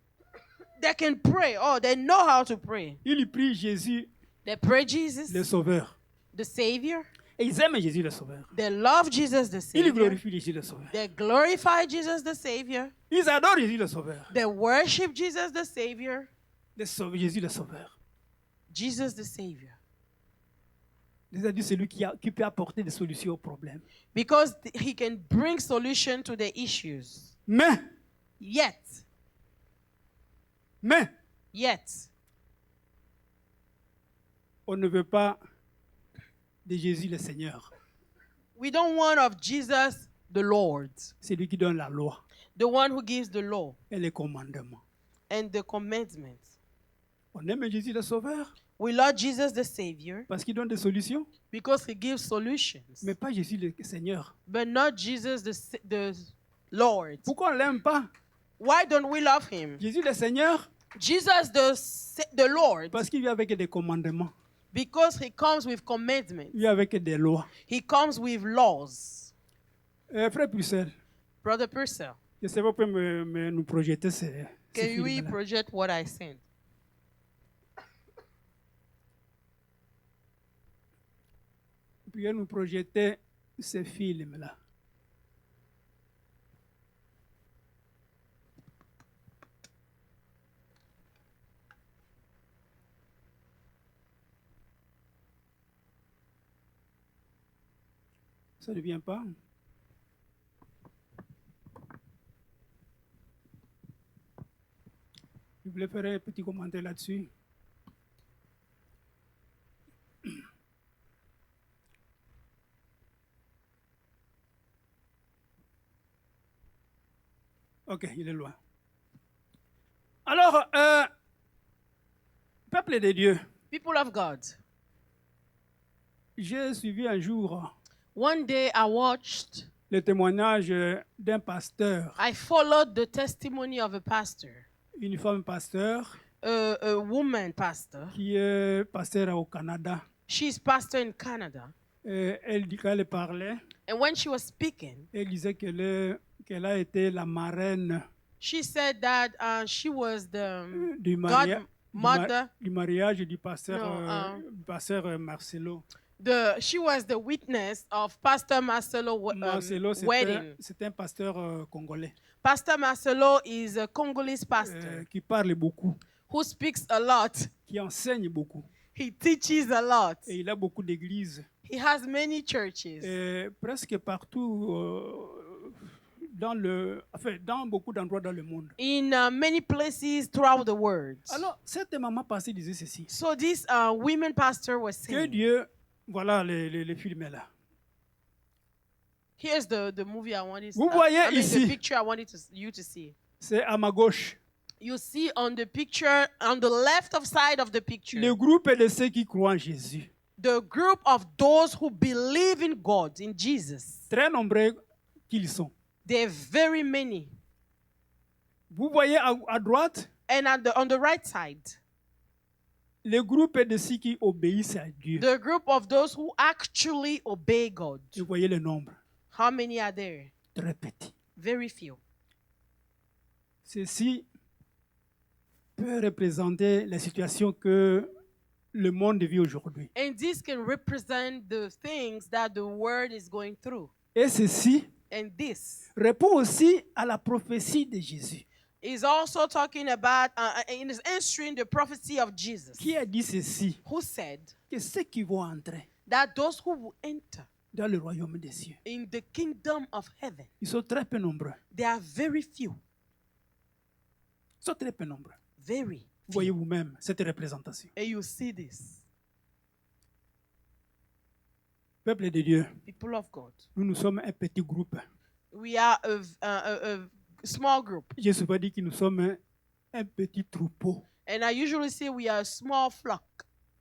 They can pray. Oh, they know how to pray. Il prie Jésus They pray Jesus, le Sauveur. the Savior. Et ils aiment Jésus le Sauveur. They love Jesus, the Ils Savior. glorifient Jésus le Sauveur. They glorify Jesus, the Savior. Ils adorent Jésus le Sauveur. They worship Jesus, the Savior. Jésus le Sauveur. Jesus, the Savior. C'est-à-dire celui qui peut apporter des solutions aux problèmes. Because he can bring solution to the issues. Mais, Yet, on ne veut pas de Jésus le Seigneur. we don't want of Jesus, the Lord, C'est lui qui donne la loi the one who gives the law et les commandements. and the commandments. On aime Jésus le Sauveur We love Jesus, the Savior, parce qu'il donne des solutions, because he gives solutions, mais pas Jésus le Seigneur. but not Jesus, the Lord. Pourquoi on ne l'aime pas? Why don't we love him? Jésus le Seigneur, Jesus, the Lord, parce qu'il vient avec des commandements, because he comes with commandments. il vient avec des lois. He comes with laws. Frère Purcell, Brother Purcell, je sais pas, vous pouvez nous projeter ces can we films-là. project what I sent? Vous pouvez nous projeter ces films-là. Ça ne vient pas. Je voulais faire un petit commentaire là-dessus. Ok, il est loin. Alors, peuple de Dieu, People of God, j'ai suivi un jour one day I watched, le témoignage d'un pasteur, I followed the testimony of a pastor, une femme pasteur, a woman pastor. qui est pasteur au Canada. She's pastor in Canada. Quand elle parlait, And when she was speaking, elle disait qu'elle a été la marraine she said that she was the du, godmother. du mariage du pasteur, No, pasteur Marcelo. She was the witness of Pastor Marcelo Marcelo, wedding. c'est un pasteur congolais Pastor Marcelo is a Congolese pastor qui parle beaucoup, who speaks a lot. qui enseigne beaucoup. He teaches a lot. Et il a beaucoup d'églises. He has many churches. Presque partout, dans beaucoup d'endroits dans le monde. In many places throughout the world. Alors, cette maman passée disait ceci. So this women pastor was Que saying, Dieu, voilà les films là. here's the movie I wanted. Vous voyez ici. The picture I wanted you to see. C'est à ma gauche. You see on the picture, on the left of side of the picture, Le groupe de ceux qui croient en Jésus. the group of those who believe in God, in Jesus. Très nombreux qu'ils sont. They're very many. Vous voyez à droite, And on the right side, le groupe de ceux qui obéissent à Dieu. the group of those who actually obey God. Vous voyez le nombre. How many are there? Très petit. Very few. Ceci peut représenter la situation que le monde vit aujourd'hui. And this can represent the things that the world is going through. Et ceci And this répond aussi à la prophétie de Jésus, is also talking about, and is answering the prophecy of Jesus, qui a dit ceci, who said que ceux qui vont entrer that those who will enter dans le royaume des cieux, in the kingdom of heaven, ils sont très peu nombreux. they are very few. Ils sont très peu nombreux. Very Vous voyez vous-même cette représentation. And you see this. Peuple de Dieu, People of God. nous sommes un petit groupe. We are a small group. J'ai souvent dit que nous sommes un petit troupeau. And I usually say we are a small flock.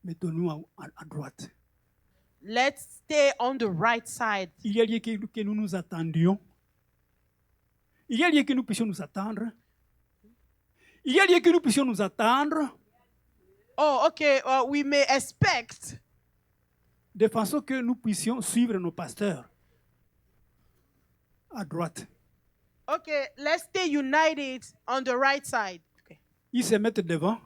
Mettons-nous à droite. Let's stay on the right side. Il y a lieu que nous nous attendions. Il y a lieu que nous puissions nous attendre. Il y a lieu que nous puissions nous attendre Oh, okay. We may expect de façon que nous puissions suivre nos pasteurs à droite. Okay, let's stay united on the right side. Okay. Ils se mettent devant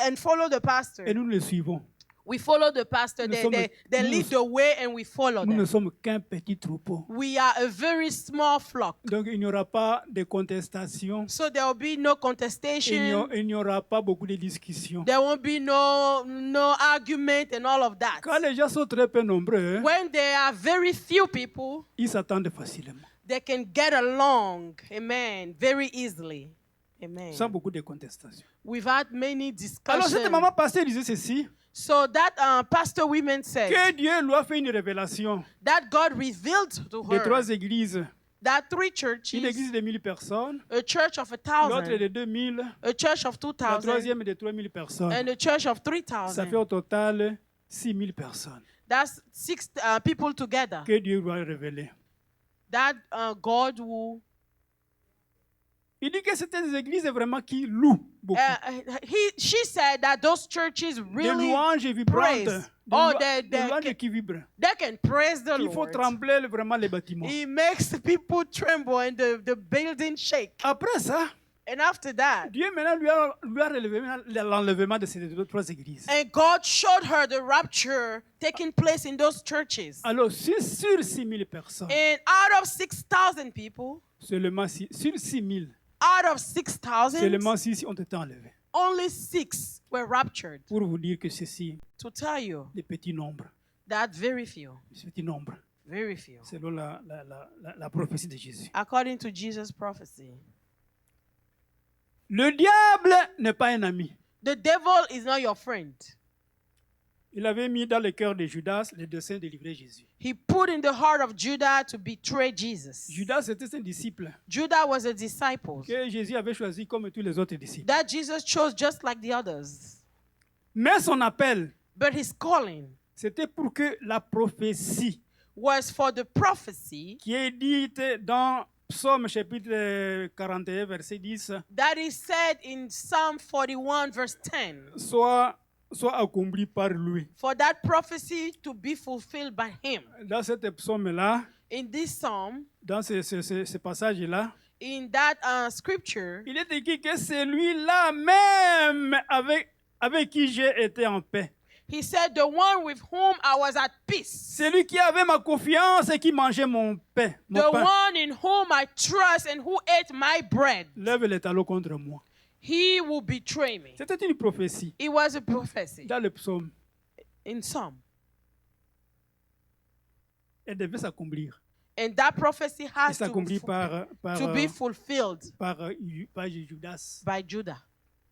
And follow the pastor. et nous les suivons. We follow the pastor. Nous They, sommes- they, they nous- lead the way and we follow Nous ne them. sommes qu'un petit troupeau. We are a very small flock. Donc il n'y aura pas de contestation. So there will be no contestation. Il n'y aura pas beaucoup de discussions. There won't be no argument and all of that. Quand les gens sont très peu nombreux, When there are very few people, ils s'attendent facilement, they can get along, amen, very easily. Amen. sans beaucoup de contestation. We've had many Alors cette discussions. maman pasteur disait ceci, So that pastor women said que Dieu lui a fait une révélation that God revealed to de her 3 églises. that 3 Une churches, église de 1000 personnes, a church of l'autre 1,000, de 2000, a church of la 2,000, troisième de 3000 personnes. and a church of Ça fait 3,000. au total 6000 personnes That's 6 people together. que Dieu lui a révélé. That God will. Il dit que c'était des églises vraiment qui louent beaucoup. She said that those churches Des really louanges vibrantes. praise. Oh, Des louanges qui vibrent. they can praise the Il faut Lord. trembler vraiment les bâtiments. He makes people tremble and the building shake. Après ça, And after that, Dieu maintenant lui a relevé l'enlèvement de ces 3 églises. and God showed her the rapture taking place in those churches. Alors, sur 6000 personnes, And out of 6,000 people, sur 6000, out of 6,000, seulement 6 ont été enlevés. only 6 were raptured. Pour vous dire que ceci, To tell you les petits nombres, that very few, very few, selon la prophétie de Jésus. according to Jesus' prophecy. Le diable n'est pas un ami. The devil is not your friend. Il avait mis dans le cœur de Judas le dessein de livrer Jésus. He put in the heart of Judah to betray Jesus. Judas était un disciple Judah was a disciple que Jésus avait choisi comme tous les autres disciples. that Jesus chose just like the others. Mais son appel, But his calling c'était pour que la prophétie was for the prophecy qui est dite dans Psaume chapitre 41, verset 10, that is said in Psalm 41, verse 10. soit accomplie par lui. For that prophecy to be fulfilled by him. Dans cette psaume-là, In this psalm, dans ce passage-là, in that scripture, il est écrit que c'est lui-là même avec qui j'ai été en paix. he said, the one with whom I was at peace, C'est lui qui avait ma confiance et qui mangeait mon pain. Mon the pain. one in whom I trust and who ate my bread, Lève les talons contre moi. he will betray me. C'était une prophétie It was a prophecy dans le psaume. in Psalm. Elle devait s'accomplir. And that prophecy Elle has s'accomplit par to be fulfilled par Judas, by Judah,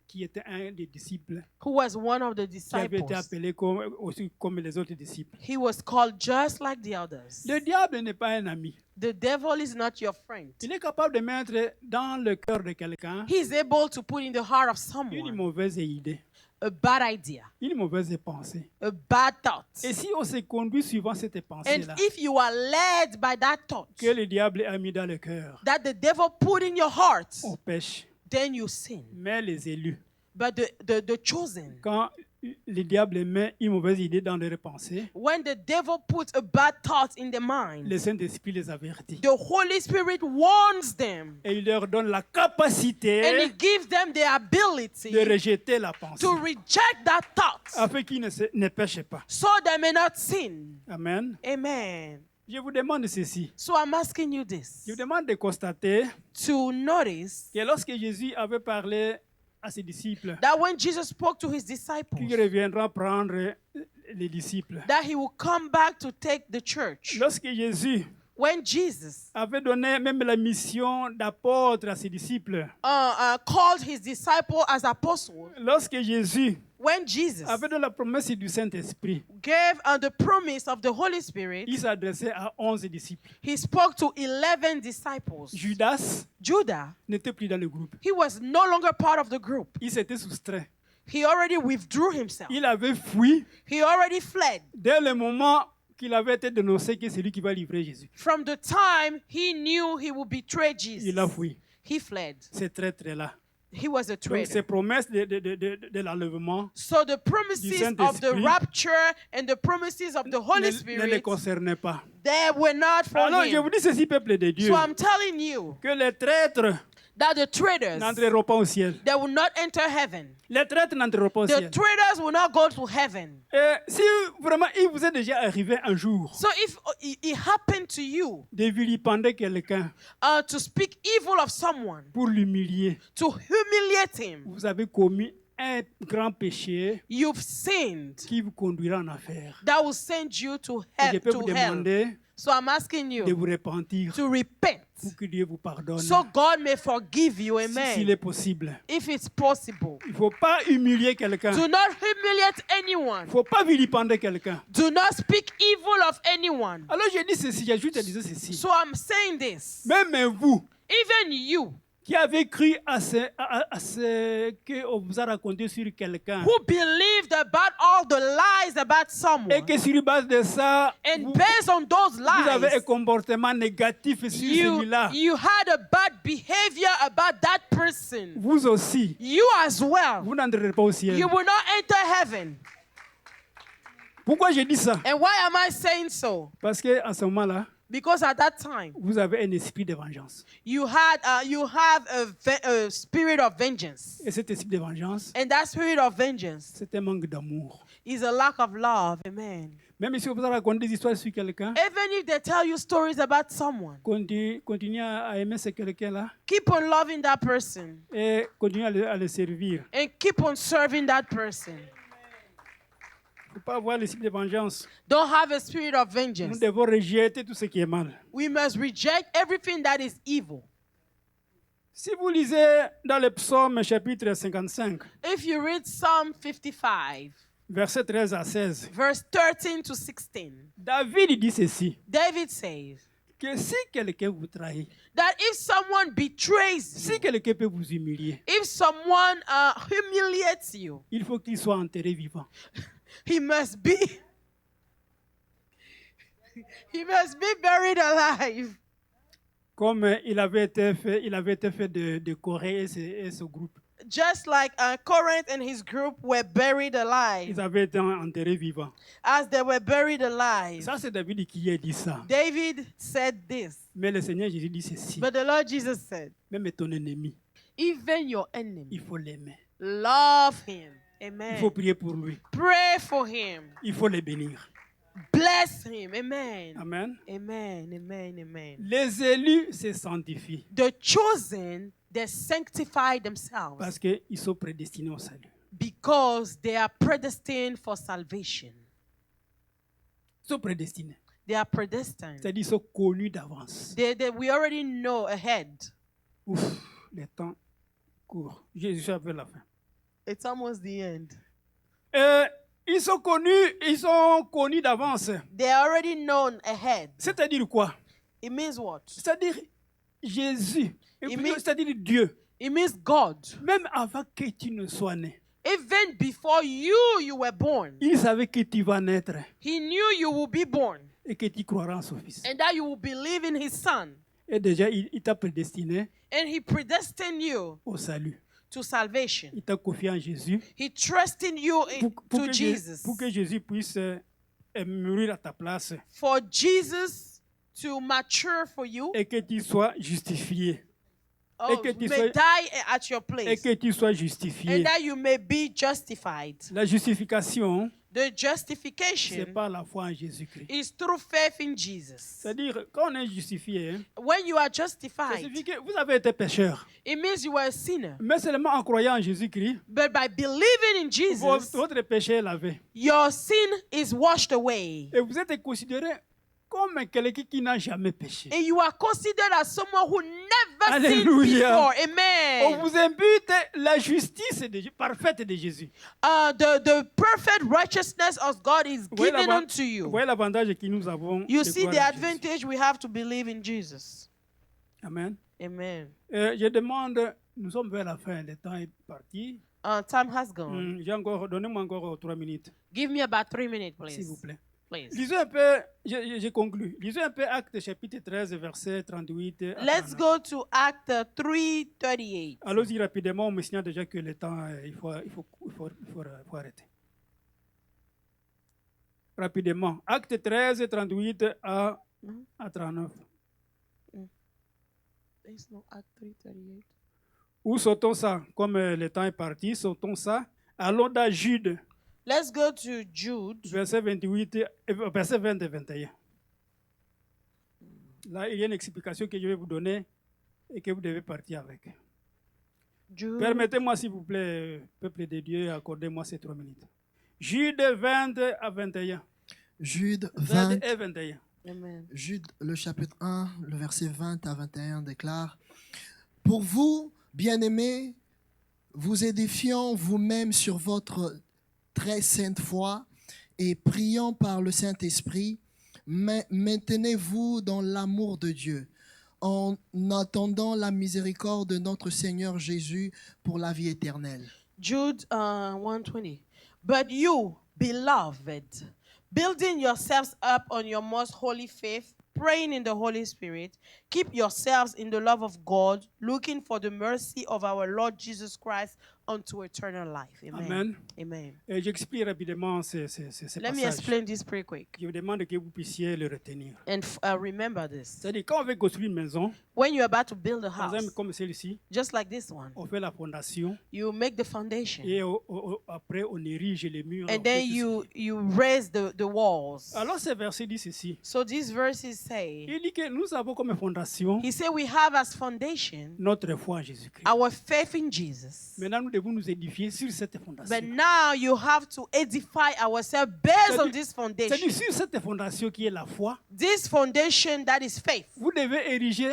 qui était un des disciples, who was one of the qui avait été disciples. appelé aussi comme les autres disciples. He was called just like the others. Le diable n'est pas un ami. The devil is not your friend. Il est capable de mettre dans le cœur de quelqu'un He is able to put in the heart of une someone mauvaise idée, a bad idea, une mauvaise pensée. a bad thought. Et si on se conduit suivant cette And pensée-là, if you are led by that thought que le diable a mis dans le cœur, that the devil put in your heart, on pêche. then you sin. Mais les élus, But the chosen, quand le diable met une mauvaise idée dans leurs pensées, when the devil puts a bad thought in their mind, le Saint-Esprit les avertit. the Holy Spirit warns them Et il leur donne la and capacité he gives them the ability de rejeter la pensée, to reject that thought afin qu'ils ne pêchent pas. so they may not sin. Amen. Amen. Je vous demande ceci. So I'm asking you this, Je vous demande de constater to notice que lorsque Jésus avait parlé à ses disciples, that when Jesus spoke to his disciples, qu'il reviendra prendre les disciples. that he will come back to take the church. Lorsque Jésus When Jesus avait donné même la mission d'apôtre à ses disciples, called his disciple as apostle, lorsque Jésus when Jesus avait donné la promesse du Saint-Esprit, gave the promise of the Holy Spirit, il s'adressait à 11 disciples. he spoke to 11 disciples. Judas Judah, n'était plus dans le groupe. he was no longer part of the group. Il s'était soustrait. He already withdrew himself. Il avait fui He already fled. dès le moment qu'il avait été dénoncé que c'est lui qui va livrer Jésus. From the time he knew he would betray Jesus, Il a fui. he fled. C'est très très là. He was a Donc traitor. ces promesses de l'enlèvement So the promises of the Saint-Esprit rapture and the promises of the Holy ne les Spirit, concernaient pas. they were not for Alors je him. vous dis ceci, peuple de Dieu, So I'm telling you que les traîtres that the traitors, n'entreront pas au ciel. they will not enter heaven. Les traîtres n'entreront pas au The ciel. traitors will not go to heaven. Et si vraiment il vous est déjà arrivé un jour So if it happened to you de vilipender quelqu'un to speak evil of someone, pour l'humilier, to humiliate him, vous avez commis un grand péché you've sinned. qui vous conduira en enfer. That will send you to Et je peux hell. vous To hell. demander So I'm asking de you vous repentir to repent, pour que Dieu vous pardonne. so God may forgive you. S'il Amen. est possible. If it's possible. Il ne faut pas humilier quelqu'un. Do not humiliate anyone. Il ne faut pas vilipender quelqu'un. Do not speak evil of anyone. Alors j'ai dit ceci, j'ajoute à dire ceci. So I'm saying this. Même vous Even you qui avez cru à ce qu'on vous a raconté sur quelqu'un who believed about all the lies about et someone, que sur base de ça, and vous, based on those vous avez un lies, comportement négatif sur celui-là. you had a bad behavior about that person. Vous aussi, You as well. vous n'entrerez pas au ciel. You will not enter heaven. Pourquoi j'ai dit ça? And why am I saying so? Parce qu'à ce moment-là, Because at that time, vous avez un esprit de vengeance. you have a spirit of vengeance. Et cet esprit de vengeance, And that spirit of vengeance c'est un manque d'amour. is a lack of love. Amen. Même si on vous a raconté des histoires sur quelqu'un, Even if they tell you stories about someone, continuez à aimer ce quelqu'un-là keep on loving that person et continuez à le servir. and keep on serving that person. Il ne faut pas avoir l'esprit de vengeance. Don't have a spirit of Nous vengeance. devons rejeter tout ce qui est mal. We must reject everything that is evil. Si vous lisez dans le psaume chapitre 55, If you read Psalm 55, versets 13 à 16, verse 13 to 16, David dit ceci, David says que si quelqu'un vous trahit, that if someone betrays si you, quelqu'un peut vous humilier, if someone humiliates you, il faut qu'il soit enterré vivant. he must be buried alive. Comme il avait été fait de Corée et ce groupe. Just like Corinth and his group were buried alive, Ils avaient été enterrés vivants. as they were buried alive. Ça, c'est David qui a dit ça. David said this, Mais le Seigneur Jésus dit ceci. but the Lord Jesus said, Même ton ennemi, even your enemy, il faut l'aimer. love him. Il Amen. faut prier pour lui. Pray for him. Il faut le bénir. Bless him. Amen. Amen. Amen. Amen. Amen. Les élus se sanctifient The chosen, they sanctify themselves parce qu'ils sont prédestinés au salut. because they are predestined for salvation. Ils sont prédestinés. They are predestined. C'est-à-dire qu'ils sont connus d'avance. We already know ahead. Ouf, le temps court. Je suis à la fin. It's almost the end. Ils sont connus d'avance. They are already known ahead. C'est-à-dire quoi? It means what? C'est-à-dire Jésus. It means- C'est-à-dire Dieu. It means God. Même avant que tu ne sois né, Even before you were born, il savait que tu vas naître he knew you will be born et que tu croiras en son Fils. and that you will believe in his son. Et déjà, il t'a prédestiné And he predestined you au salut. to salvation. Il t'a confié en Jésus He trusted you to que Jesus. pour que Jésus puisse mourir à ta place For Jesus to mature for you, et que tu sois justifié. que tu may sois- die at your Et place. que tu sois justifié. And that you may be justified. La justification, The c'est justification par la foi en Jésus-Christ. is through faith in Jesus. C'est-à-dire, quand on est justifié, hein, When you are ça justified, signifie que vous avez été pécheur. it means you were a sinner. Mais seulement en croyant en Jésus-Christ, But by believing in Jesus, votre péché est lavé. your sin is washed away. Et vous êtes considéré comme quelqu'un qui n'a jamais péché. And you are considered as someone who never Alléluia. sinned before. On Amen. vous impute la justice parfaite de Jésus. The perfect righteousness of God is Vous voyez given l'ava- unto vous you. voyez l'avantage que nous avons. You de see croire the en Jésus. advantage we have to believe in Jesus. Amen. Amen. Je demande, nous sommes vers la fin, le temps est parti. Time has gone. Donnez-moi encore 3 minutes, Give me about 3 minutes, s'il vous please. plaît. Please. Lisons un peu, je conclus. Lisons un peu Actes chapitre 13, verset 38. à Let's 39. go to Act 3:38. Allons-y rapidement, on me signale déjà que le temps, il faut arrêter. Rapidement. Acte 13, 38 à 39. There's no Act 3:38. Ou sautons ça, comme le temps est parti, sautons ça. Allons dans Jude, Let's go to Jude, verset 28, verset 20 et 21. Là, il y a une explication que je vais vous donner et que vous devez partir avec. Jude, Permettez-moi, s'il vous plaît, peuple de Dieu, accordez-moi ces 3 minutes. Jude 20 à 21. Jude 20 20, et 21. Amen. Jude, le chapitre 1, le verset 20 à 21 déclare: Pour vous, bien-aimés, vous édifiant vous-même sur votre très sainte foi et priant par le Saint-Esprit, maintenez-vous dans l'amour de Dieu, en attendant la miséricorde de notre Seigneur Jésus pour la vie éternelle. Jude 1:20. But you, beloved, building yourselves up on your most holy faith, praying in the Holy Spirit, keep yourselves in the love of God, looking for the mercy of our Lord Jesus Christ unto eternal life. Amen. Amen. Amen. Et j'explique rapidement ces Let me passages. explain this pretty quick. Je vous demande que vous puissiez le retenir. And remember this. C'est-à-dire, quand on veut construire une maison, When you're about to build a par house, exemple comme celle-ci, just like this one, on fait la fondation you make the foundation. et après on érige les murs. And on then fait tout you raise the walls. Alors ce verset dit ceci. So these verses say, Il dit que nous avons comme fondation he said we have as foundation notre foi en Jésus-Christ. our faith in Jesus. Maintenant, nous devons nous édifier sur cette fondation. But now you have to edify ourselves based on this C'est-à-dire foundation. sur cette fondation qui est la foi, This foundation that is faith. vous devez ériger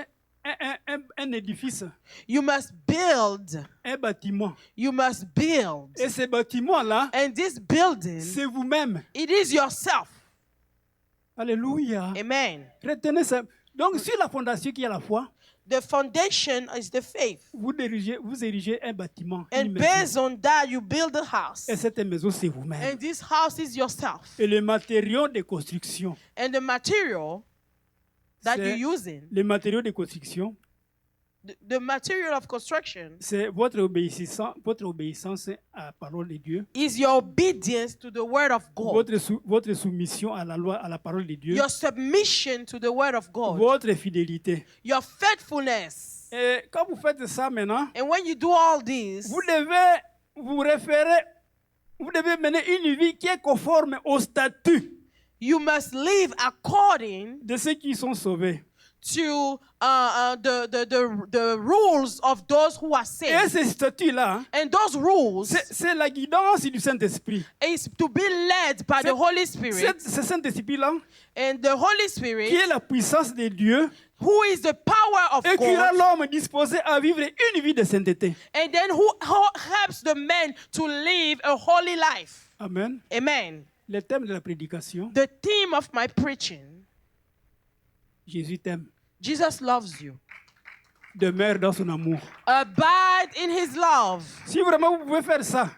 un édifice, You must build. un bâtiment. You must build. Et ce bâtiment-là, And this building, c'est vous-même. it is yourself. Alléluia. Amen. Retenez ça. Donc, sur la fondation qui est la foi, The foundation is the faith. vous érigez un bâtiment, And une maison. based on that, you build a house. Et cette maison, c'est vous-même. And this house is yourself. Et le matériau de construction, And the material that C'est- you're using, le matériau de construction, the material of construction, c'est votre obéissance à la parole de Dieu, is your obedience to the word of God. votre soumission à la loi, à la parole de Dieu, Your submission to the word of God. votre fidélité. Your faithfulness. Et quand vous faites ça maintenant, And when you do all this, vous devez vous référer, vous devez mener une vie qui est conforme au statut you must live according de ceux qui sont sauvés. to the rules of those who are Et saved. ce statut-là, And those rules c'est la guidance du Saint-Esprit. is to be led by the Holy Spirit. Ce Saint-Esprit-là, And the Holy qui Spirit, est la puissance de Dieu, who is the power of et qui rend God, l'homme disposé à vivre une vie de sainteté. and then who helps the man to live a holy life. Amen. Amen. Le thème de la prédication, The theme of my preaching, Jésus t'aime. Jesus loves you. Demeure dans son amour. Abide in his love. Si vraiment vous pouvez faire ça,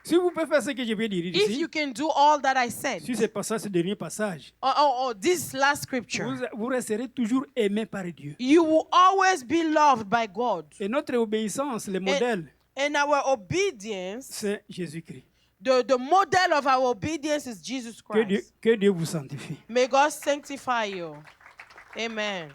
si vous pouvez faire ce que je viens de dire If ici, you can do all that I said, sur ce passage, ce dernier passage, this last scripture, vous resterez toujours aimé par Dieu. you will always be loved by God. Et notre obéissance, le modèle, And our obedience, c'est Jésus-Christ. the model of our obedience is Jesus Christ. Que Dieu vous sanctifie. May God sanctify you. Amen.